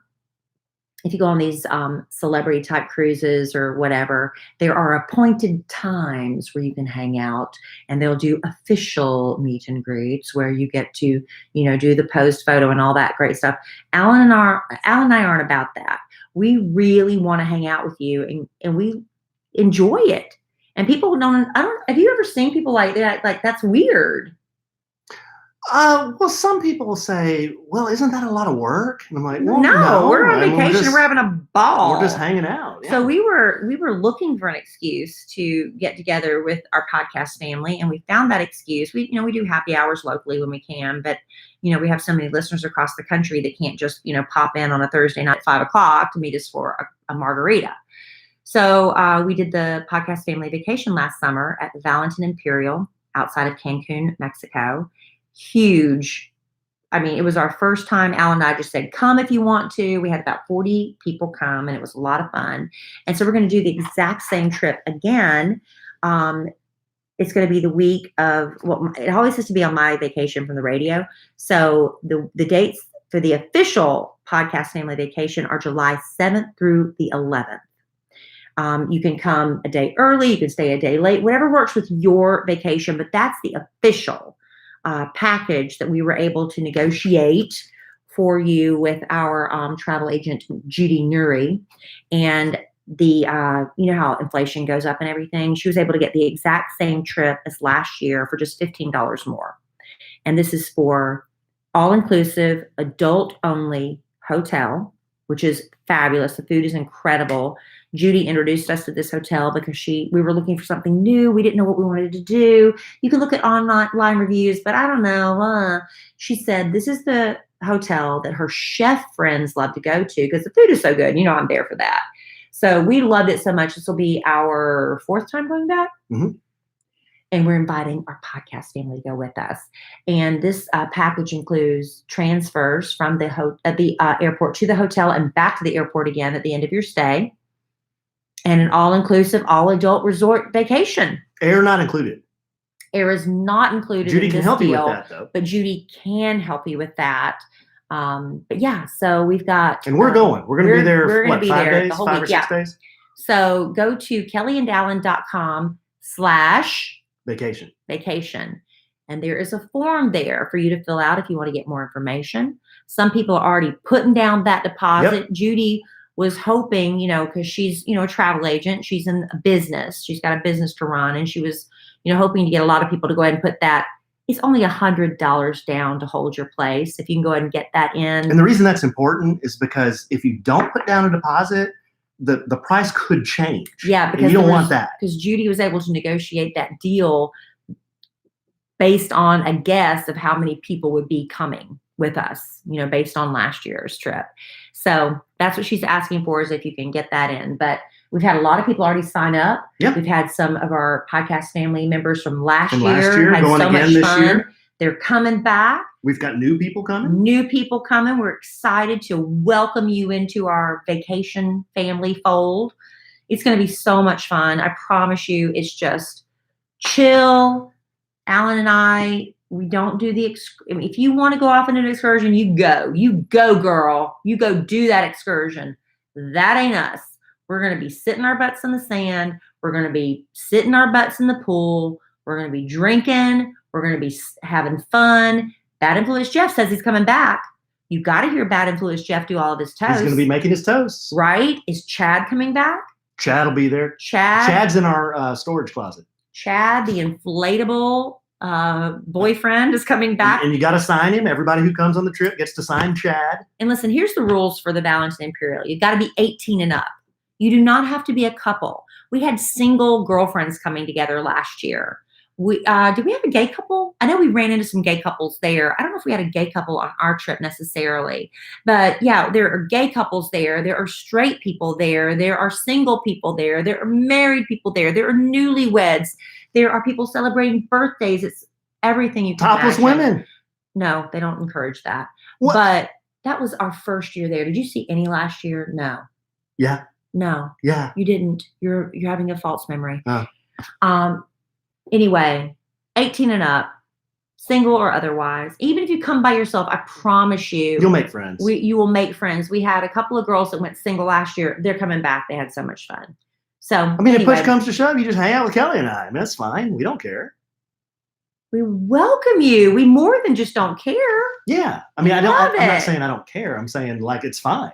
if you go on these celebrity type cruises or whatever, there are appointed times where you can hang out, and they'll do official meet and greets where you get to, do the post photo and all that great stuff. Alan and I aren't about that. We really want to hang out with you, and we enjoy it. And people have you ever seen people like that? Like, that's weird. Well, some people say, well, isn't that a lot of work? And I'm like, well, no, we're on vacation and we're having a ball. We're just hanging out. Yeah. So we were looking for an excuse to get together with our podcast family, and we found that excuse. We do happy hours locally when we can, but we have so many listeners across the country that can't just, pop in on a Thursday night at 5:00 to meet us for a margarita. So we did the podcast family vacation last summer at the Valentin Imperial outside of Cancun, Mexico. Huge. It was our first time. Alan and I just said, come if you want to. We had about 40 people come, and it was a lot of fun. And so we're going to do the exact same trip again. It's going to be the week of, it always has to be on my vacation from the radio. So the dates for the official podcast family vacation are July 7th through the 11th. You can come a day early, you can stay a day late, whatever works with your vacation, but that's the official package that we were able to negotiate for you with our travel agent, Judy Nuri. And the, how inflation goes up and everything. She was able to get the exact same trip as last year for just $15 more. And this is for all-inclusive, adult-only hotel, which is fabulous. The food is incredible. Judy introduced us to this hotel because we were looking for something new. We didn't know what we wanted to do. You can look at online reviews, but I don't know. She said this is the hotel that her chef friends love to go to because the food is so good. I'm there for that. So we loved it so much. This will be our 4th time going back. Mm-hmm. And we're inviting our podcast family to go with us. And this package includes transfers from the airport to the hotel and back to the airport again at the end of your stay. And an all-inclusive, all-adult resort vacation. Air not included. Air is not included. Judy in can this help deal, you with that, though. But Judy can help you with that. But yeah, so we've got. And we're going. We're going to be there. We're going to be 5 there days, the whole 5 week. or 6 days. So go to kellyanddallin.com/vacation. And there is a form there for you to fill out if you want to get more information. Some people are already putting down that deposit. Yep. Judy was hoping, because she's, a travel agent. She's in a business. She's got a business to run. And she was, hoping to get a lot of people to go ahead and put that. It's only $100 down to hold your place. If you can go ahead and get that in. And the reason that's important is because if you don't put down a deposit, the price could change. Yeah, And because you don't want that. Because Judy was able to negotiate that deal based on a guess of how many people would be coming with us, based on last year's trip. So that's what she's asking for, is if you can get that in. But we've had a lot of people already sign up. Yep. We've had some of our podcast family members from last From year. last year, had going so again much this fun. year. They're coming back. We've got new people coming. New people coming. We're excited to welcome you into our vacation family fold. It's going to be so much fun. I promise you, it's just chill. Alan and I, we don't do if you want to go off on an excursion, you go, girl. You go do that excursion. That ain't us. We're going to be sitting our butts in the sand. We're going to be sitting our butts in the pool. We're going to be drinking. We're going to be having fun. Bad Influence Jeff says he's coming back. You got to hear Bad Influence Jeff do all of his toasts. He's going to be making his toasts. Right? Is Chad coming back? Chad will be there. Chad's in our storage closet. Chad, the inflatable boyfriend, is coming back. And you got to sign him. Everybody who comes on the trip gets to sign Chad. And listen, here's the rules for the Valentine Imperial. You've got to be 18 and up. You do not have to be a couple. We had single girlfriends coming together last year. Did we have a gay couple? I know we ran into some gay couples there. I don't know if we had a gay couple on our trip necessarily, but yeah, there are gay couples there. There are straight people there. There are single people there. There are married people there. There are newlyweds. There are people celebrating birthdays. It's everything you can Topless imagine. women. No, they don't encourage that. What? But that was our first year there. Did you see any last year? No. Yeah. No. Yeah. You didn't. You're having a false memory. Oh. Anyway, 18 and up, single or otherwise. Even if you come by yourself, I promise You'll make friends. You will make friends. We had a couple of girls that went single last year. They're coming back. They had so much fun. So, I mean, if push comes to shove, you just hang out with Kelly and I. I mean, that's fine. We don't care. We welcome you. We more than just don't care. Yeah. I mean, I'm Love not it. saying I don't care. I'm saying like it's fine.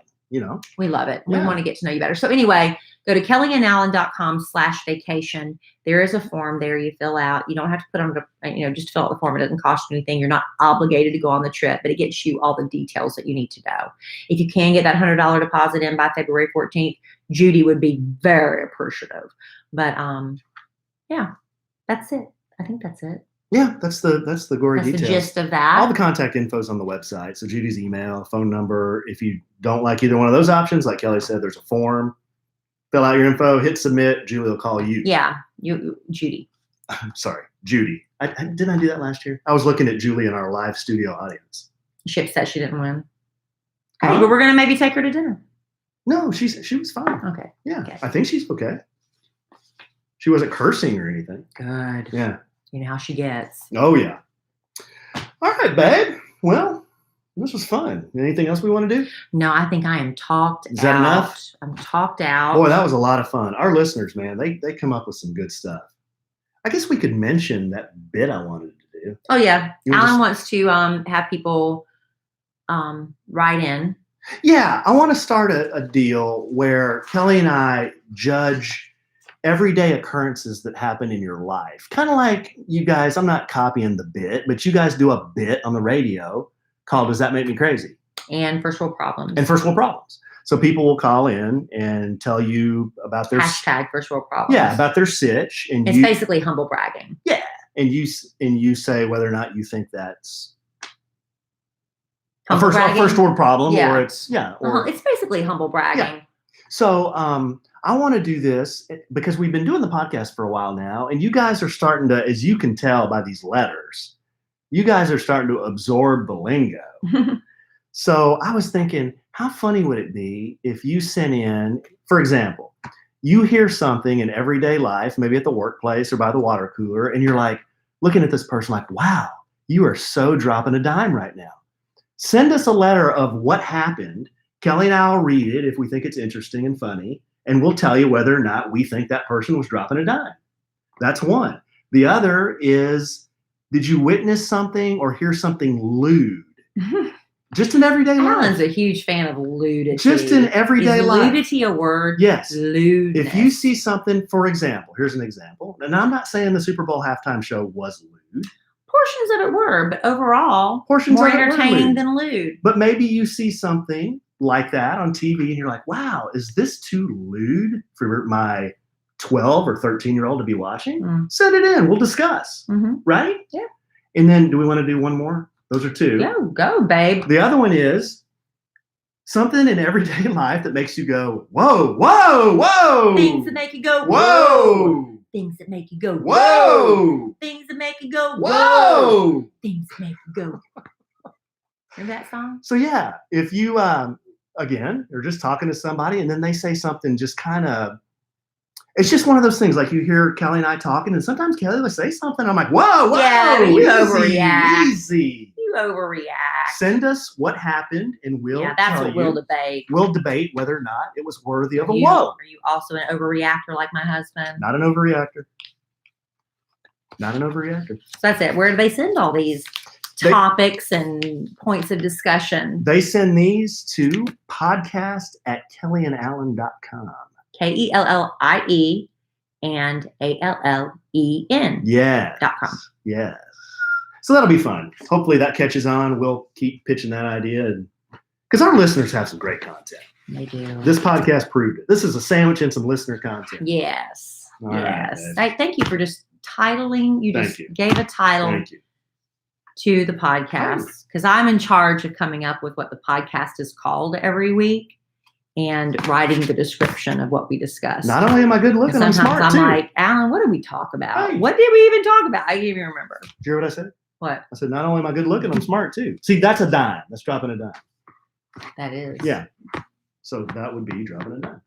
We love it. Yeah. We want to get to know you better. So anyway, go to kellyandalan.com/vacation. There is a form there you fill out. You don't have to put on just fill out the form. It doesn't cost you anything. You're not obligated to go on the trip, but it gets you all the details that you need to know. If you can get that $100 deposit in by February 14th, Judy would be very appreciative. But yeah, that's it. I think that's it. Yeah, that's the gory That's details. the gist of that. All the contact info's on the website. So Judy's email, phone number. If you don't like either one of those options, like Kelly said, there's a form. Fill out your info, hit submit. Julie will call you. Yeah, Judy. I'm sorry, Judy. Didn't I do that last year? I was looking at Julie in our live studio audience. Ship said she didn't win. Huh? But we're gonna maybe take her to dinner. No, she was fine. Okay. Yeah, Okay. I think she's okay. She wasn't cursing or anything. Good. Yeah. You know how she gets. Oh yeah. All right, babe. Well, this was fun. Anything else we want to do? No, I think I am talked out. Is that enough? I'm talked out. Boy, that was a lot of fun. Our listeners, man, they come up with some good stuff. I guess we could mention that bit I wanted to do. Oh yeah. You were Alan just- wants to have people write in. Yeah, I want to start a deal where Kelly and I judge everyday occurrences that happen in your life. Kind of like you guys, I'm not copying the bit, but you guys do a bit on the radio called Does That Make Me Crazy? And first world problems. And first world problems. So people will call in and tell you about their Hashtag first world problems. yeah, about their sitch, and It's you basically humble bragging. yeah, and you say whether or not you think that's a Humble first bragging? world problem, Yeah. or it's or It's basically humble bragging. So I want to do this because we've been doing the podcast for a while now, and you guys are starting to, as you can tell by these letters, you guys are starting to absorb the lingo. So I was thinking, how funny would it be if you sent in, for example, you hear something in everyday life, maybe at the workplace or by the water cooler, and you're like looking at this person like, wow, you are so dropping a dime right now. Send us a letter of what happened. Kelly and I will read it if we think it's interesting and funny, and we'll tell you whether or not we think that person was dropping a dime. That's one. The other is, did you witness something or hear something lewd? Just in everyday Alan's life. a huge fan of ludity. Just in everyday Is life. ludity a word? Yes. Lewdness. If you see something, for example, here's an example, and I'm not saying the Super Bowl halftime show was lewd. Portions of it were, but overall, Portions more of it were entertaining lewd. than lewd. But maybe you see something like that on TV and you're like, wow, is this too lewd for my 12 or 13-year-old to be watching? Send it in. We'll discuss. Right? Yeah. And then do we want to do one more? Those are two. Go, babe. The other one is something in everyday life that makes you go, whoa, whoa, whoa. Things that make you go, whoa. Things that make you go, whoa. Things that make you go, whoa. Things that make you go. Remember that song? So yeah, if you, again, you're just talking to somebody and then they say something just kind of, it's just one of those things, like you hear Kelly and I talking and sometimes Kelly will say something. I'm like, whoa, Yeah, you easy, overreact. easy. You overreact. Send us what happened and we'll that's tell what you. we'll debate. We'll debate whether or not it was worthy of a you, whoa. Are you also an overreactor like my husband? Not an overreactor. Not an overreactor. So that's it. Where do they send all these topics and points of discussion? They send these to podcast@kellyandallen.com. KELLIE and ALLEN. Yes. .com. Yes. So that'll be fun. Hopefully that catches on. We'll keep pitching that idea because our listeners have some great content. They do. This podcast proved it. This is a sandwich and some listener content. Yes. All yes. right, Thank you for just titling. You Thank just you. gave a title Thank you. to the podcast because I'm in charge of coming up with what the podcast is called every week and writing the description of what we discuss. Not only am I good looking, I'm Sometimes smart I'm too. like, Alan, what did we talk about? Hey. What did we even talk about? I can't even remember. Did you hear what I said? What? I said, not only am I good looking, I'm smart too. See, that's a dime. That's dropping a dime. That is. Yeah. So that would be dropping a dime.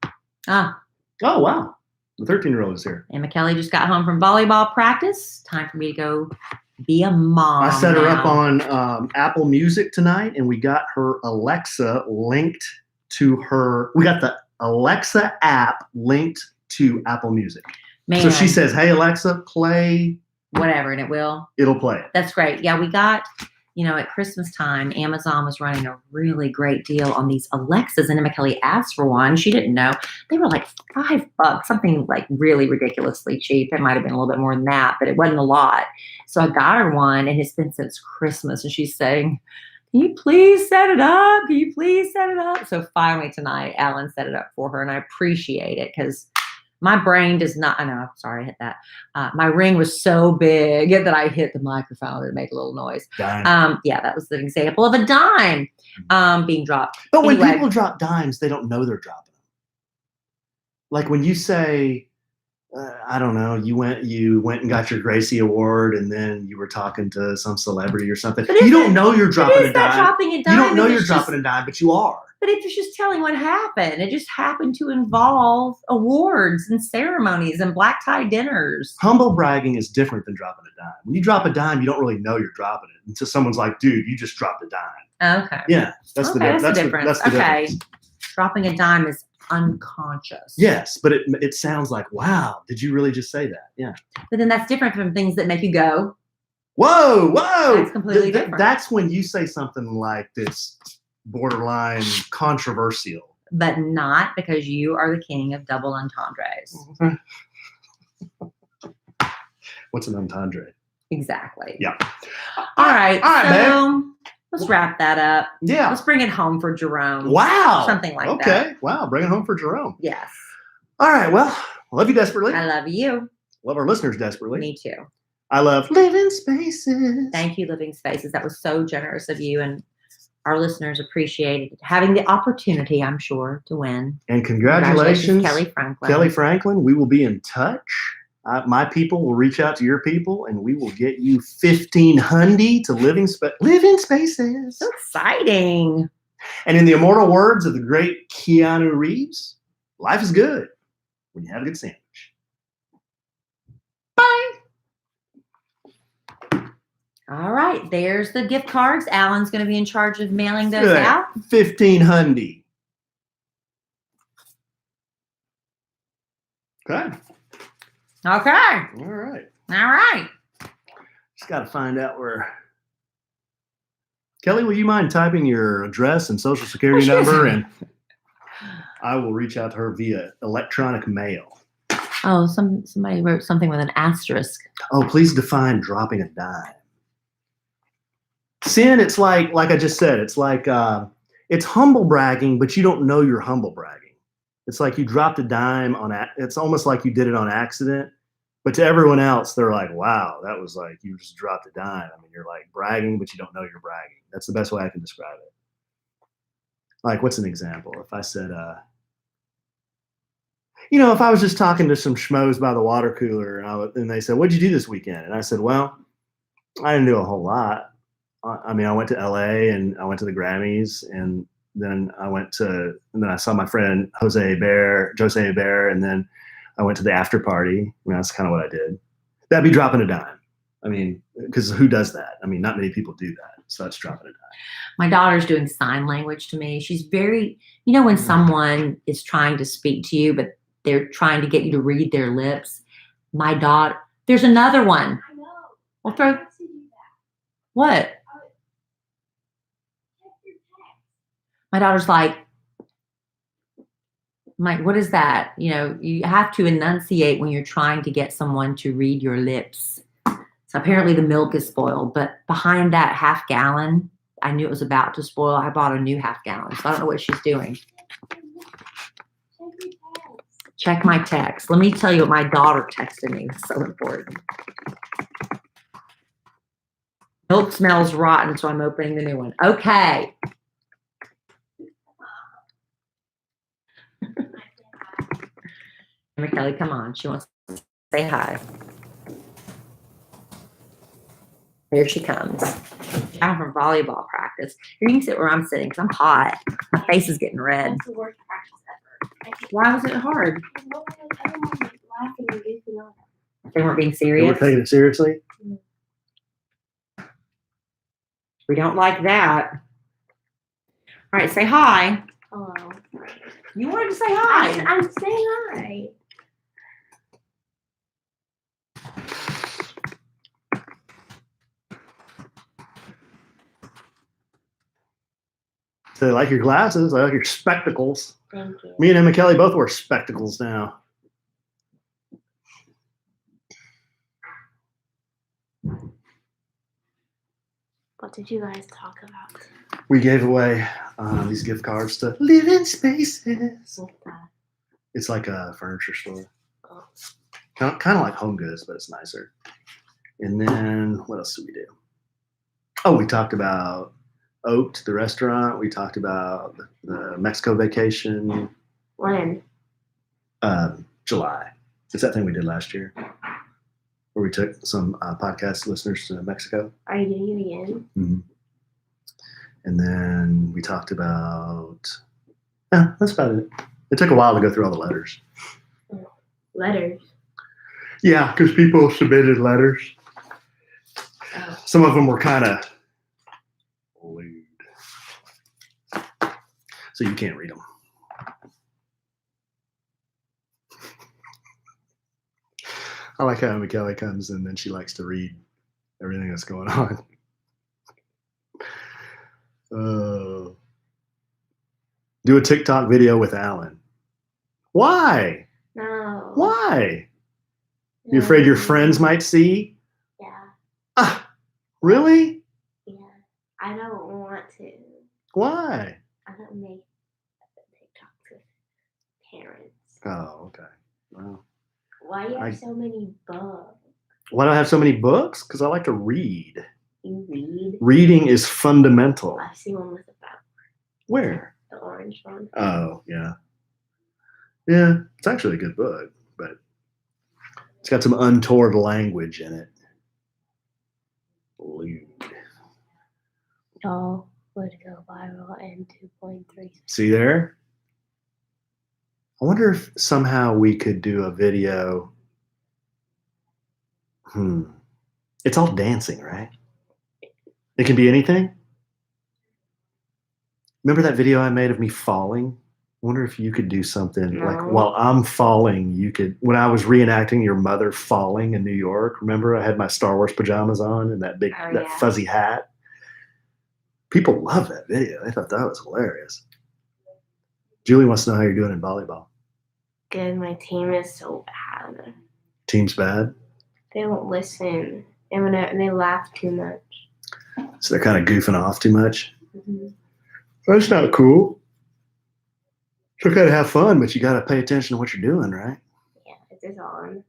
Ah, Oh, wow. The 13-year-old is here. Emma Kelly just got home from volleyball practice. Time for me to go be a mom. I set her now. up on Apple Music tonight, and we got her Alexa linked to her. We got the Alexa app linked to Apple Music. Man, So she says, hey, Alexa, play. whatever, and it will. It'll play it. That's great. Yeah, we got, at Christmas time, Amazon was running a really great deal on these Alexas, and Emma Kelly asked for one. She didn't know. They were like $5, something like really ridiculously cheap. It might have been a little bit more than that, but it wasn't a lot. So I got her one, and it's been since Christmas, and she's saying, can you please set it up? Can you please set it up? So finally tonight, Alan set it up for her, and I appreciate it because my brain does not, I know, sorry, I hit that. My ring was so big that I hit the microphone and made a little noise. Dime. Yeah, that was an example of a dime being dropped. But when Anyway. people drop dimes, they don't know they're dropping them. Like when you say, I don't know, you went and got your Gracie Award, and then you were talking to some celebrity or something. But You don't know you're dropping Is a that dime. dropping a dime? You don't know Is you're it dropping a dime, but you are. But if it's just telling what happened, it just happened to involve awards and ceremonies and black tie dinners. Humble bragging is different than dropping a dime. When you drop a dime, you don't really know you're dropping it until someone's like, dude, you just dropped a dime. Okay. Yeah, that's the Okay, difference. that's the difference. Dropping a dime is unconscious. Yes, but it sounds like, wow, did you really just say that? Yeah. But then that's different from things that make you go, Whoa, whoa. That's completely different. That's when you say something like this borderline controversial. but not because you are the king of double entendres. What's an entendre? Exactly. Yeah. All right. All right, so let's wrap that up. Yeah. Let's bring it home for Jerome. Wow. Something like that. Okay. Wow. Bring it home for Jerome. Yes. All right. Well, I love you desperately. I love you. Love our listeners desperately. Me too. I love living spaces. Thank you, Living Spaces. That was so generous of you, and our listeners appreciated having the opportunity, I'm sure, to win. And congratulations, Kelly Franklin. Kelly Franklin. We will be in touch. My people will reach out to your people, and we will get you 1,500 to living spaces. So exciting. And in the immortal words of the great Keanu Reeves, life is good when you have a good sandwich. Bye. All right. There's the gift cards. Alan's going to be in charge of mailing those Good. out. 1,500. Okay. Okay. All right. All right. Just got to find out where. Kelly, will you mind typing your address and social security Sure. number, and I will reach out to her via electronic mail. Oh, somebody wrote something with an asterisk. Oh, please define dropping a dime. Sin, it's like I just said, it's like it's humble bragging, but you don't know you're humble bragging. It's like you dropped a dime it's almost like you did it on accident. But to everyone else, they're like, wow, that was like, you just dropped a dime. I mean, you're like bragging, but you don't know you're bragging. That's the best way I can describe it. Like, what's an example? If I said, if I was just talking to some schmoes by the water cooler and they said, what'd you do this weekend? And I said, well, I didn't do a whole lot. I mean, I went to LA and I went to the Grammys, and then I saw my friend Jose Bear, and then I went to the after party. I mean, that's kind of what I did. That'd be dropping a dime. I mean, because who does that? I mean, not many people do that. So that's dropping a dime. My daughter's doing sign language to me. She's very, when someone is trying to speak to you, but they're trying to get you to read their lips. My daughter, there's another one. I know. We'll throw. What? My daughter's like, Mike, what is that? You have to enunciate when you're trying to get someone to read your lips. So apparently the milk is spoiled, but behind that half gallon, I knew it was about to spoil. I bought a new half gallon, so I don't know what she's doing. Check my text. Let me tell you what my daughter texted me. It's so important. Milk smells rotten, so I'm opening the new one. Okay. Kelly, come on. She wants to say hi. Here she comes. I'm from volleyball practice. Here, you can sit where I'm sitting because I'm hot. My face is getting red. That's the worst practice ever. Why was it hard? Everyone was laughing and goofing off. They weren't being They serious. were taking it seriously. We don't like that. All right, say hi. Hello. You wanted to say hi. I'm saying hi. So they like your glasses. I like your spectacles. Thank you. Me and Emma Kelly both wear spectacles now. What did you guys talk about? We gave away these gift cards to Living Spaces. What's that? It's like a furniture store. Oh. Kind of like Home Goods, but it's nicer. And then what else did we do? Oh, we talked about Oat, the restaurant. We talked about the Mexico vacation. When? July. It's that thing we did last year where we took some podcast listeners to Mexico. Are you doing it again? Mm-hmm. And then we talked about, that's about it. It took a while to go through all the letters. Letters. Yeah, because people submitted letters. Oh. Some of them were kind of lewd. So you can't read them. I like how Emma Kelly comes and then she likes to read everything that's going on. Do a TikTok video with Alan. Why? No. Why? You afraid your friends might see? Yeah. Ah, really? Yeah. I don't want to. Why? I don't make TikToks with parents. Oh, okay. Well, Why do you have so many bugs? why do I have so many books? Because I like to read. You read? Reading is fundamental. I see one with a bug. Where? The orange one. Oh, yeah. Yeah, it's actually a good book, but it's got some untoward language in it. Lewd. Y'all would go viral in 2.3. See there? I wonder if somehow we could do a video. It's all dancing, right? It can be anything. Remember that video I made of me falling? I wonder if you could do something like No. while I'm falling, you could, when I was reenacting your mother falling in New York, remember I had my Star Wars pajamas on and that Oh, that yeah. fuzzy hat? People love that video. They thought that was hilarious. Julie wants to know how you're doing in volleyball. Good. My team is so bad. Team's bad. They don't listen. And they laugh too much. So they're kind of goofing off too much. Mm-hmm. That's not cool. You gotta have fun, but you gotta pay attention to what you're doing, right? Yeah, is this on?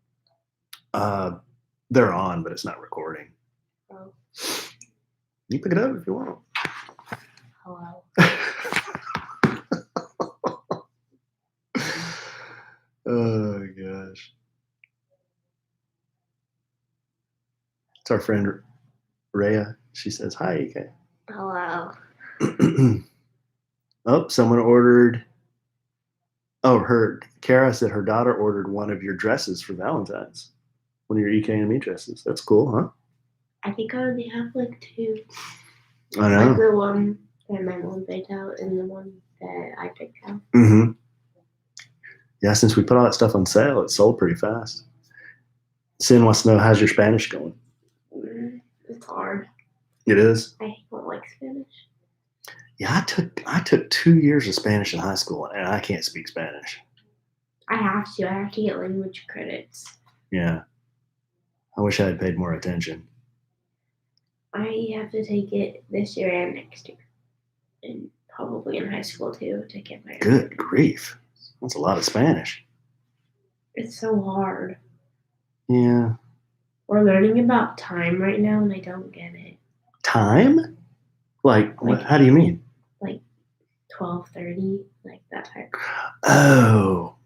They're on, but it's not recording. Oh, You pick it up if you want. hello. Oh gosh. It's our friend Rhea. She says, hi, EK. Hello. Oh, someone ordered. Oh, Kara said her daughter ordered one of your dresses for Valentine's. One of your EK and me dresses. That's cool, huh? I think I only have like 2. I Like know. the one that my mom picked out and the one that I picked out. Mm-hmm. Yeah, since we put all that stuff on sale, it sold pretty fast. Sin wants to know, how's your Spanish going? It's hard. It is. I don't like Spanish. Yeah, I took 2 years of Spanish in high school, and I can't speak Spanish. I have to. I have to get language credits. Yeah. I wish I had paid more attention. I have to take it this year and next year. And probably in high school too to get my. Good grief. That's a lot of Spanish. It's so hard. Yeah. We're learning about time right now and I don't get it. Time? Like what, how do you mean? Like 12:30, like that time. Oh.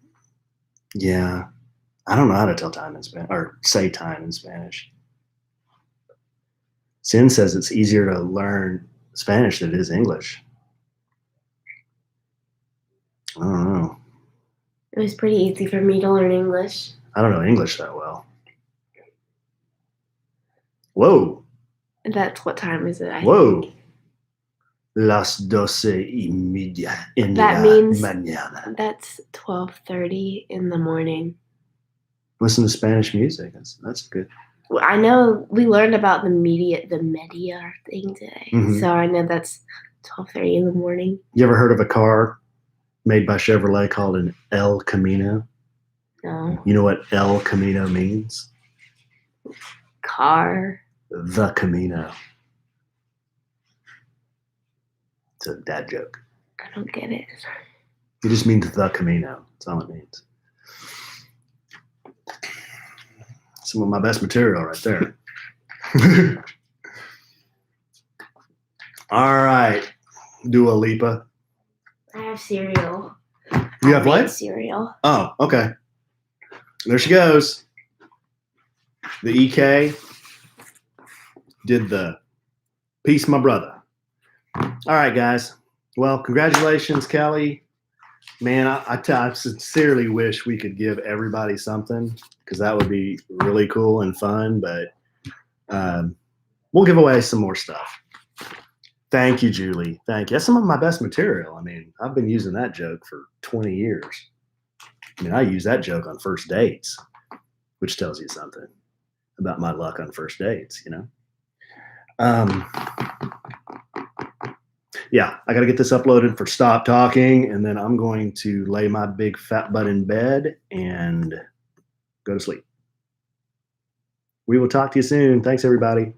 Yeah. I don't know how to tell time in Spanish or say time in Spanish. Sin says it's easier to learn Spanish than it is English. I don't know. It was pretty easy for me to learn English. I don't know English that well. Whoa. That's what time is it? Whoa. Las 12:30 en That la means- mañana. That's 12:30 in the morning. Listen to Spanish music. That's good. Well, I know we learned about the media thing today. Mhm. So I know that's 12:30 in the morning. You ever heard of a car made by Chevrolet called an El Camino? No. You know what El Camino means? Car. The Camino. It's a dad joke. I don't get it. It just means the Camino. That's all it means. Some of my best material right there. All right. Dua Lipa. I have cereal. You have I made what? cereal. Oh, okay. There she goes. The EK did the Peace, my brother. All right, guys. Well, congratulations, Kelly. Man, I sincerely wish we could give everybody something because that would be really cool and fun, but we'll give away some more stuff. Thank you, Julie. Thank you. That's some of my best material. I mean, I've been using that joke for 20 years. I mean, I use that joke on first dates, which tells you something about my luck on first dates, you know? Yeah, I got to get this uploaded for Stop Talking, and then I'm going to lay my big fat butt in bed and go to sleep. We will talk to you soon. Thanks, everybody.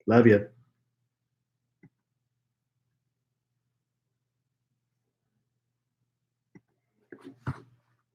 Love you.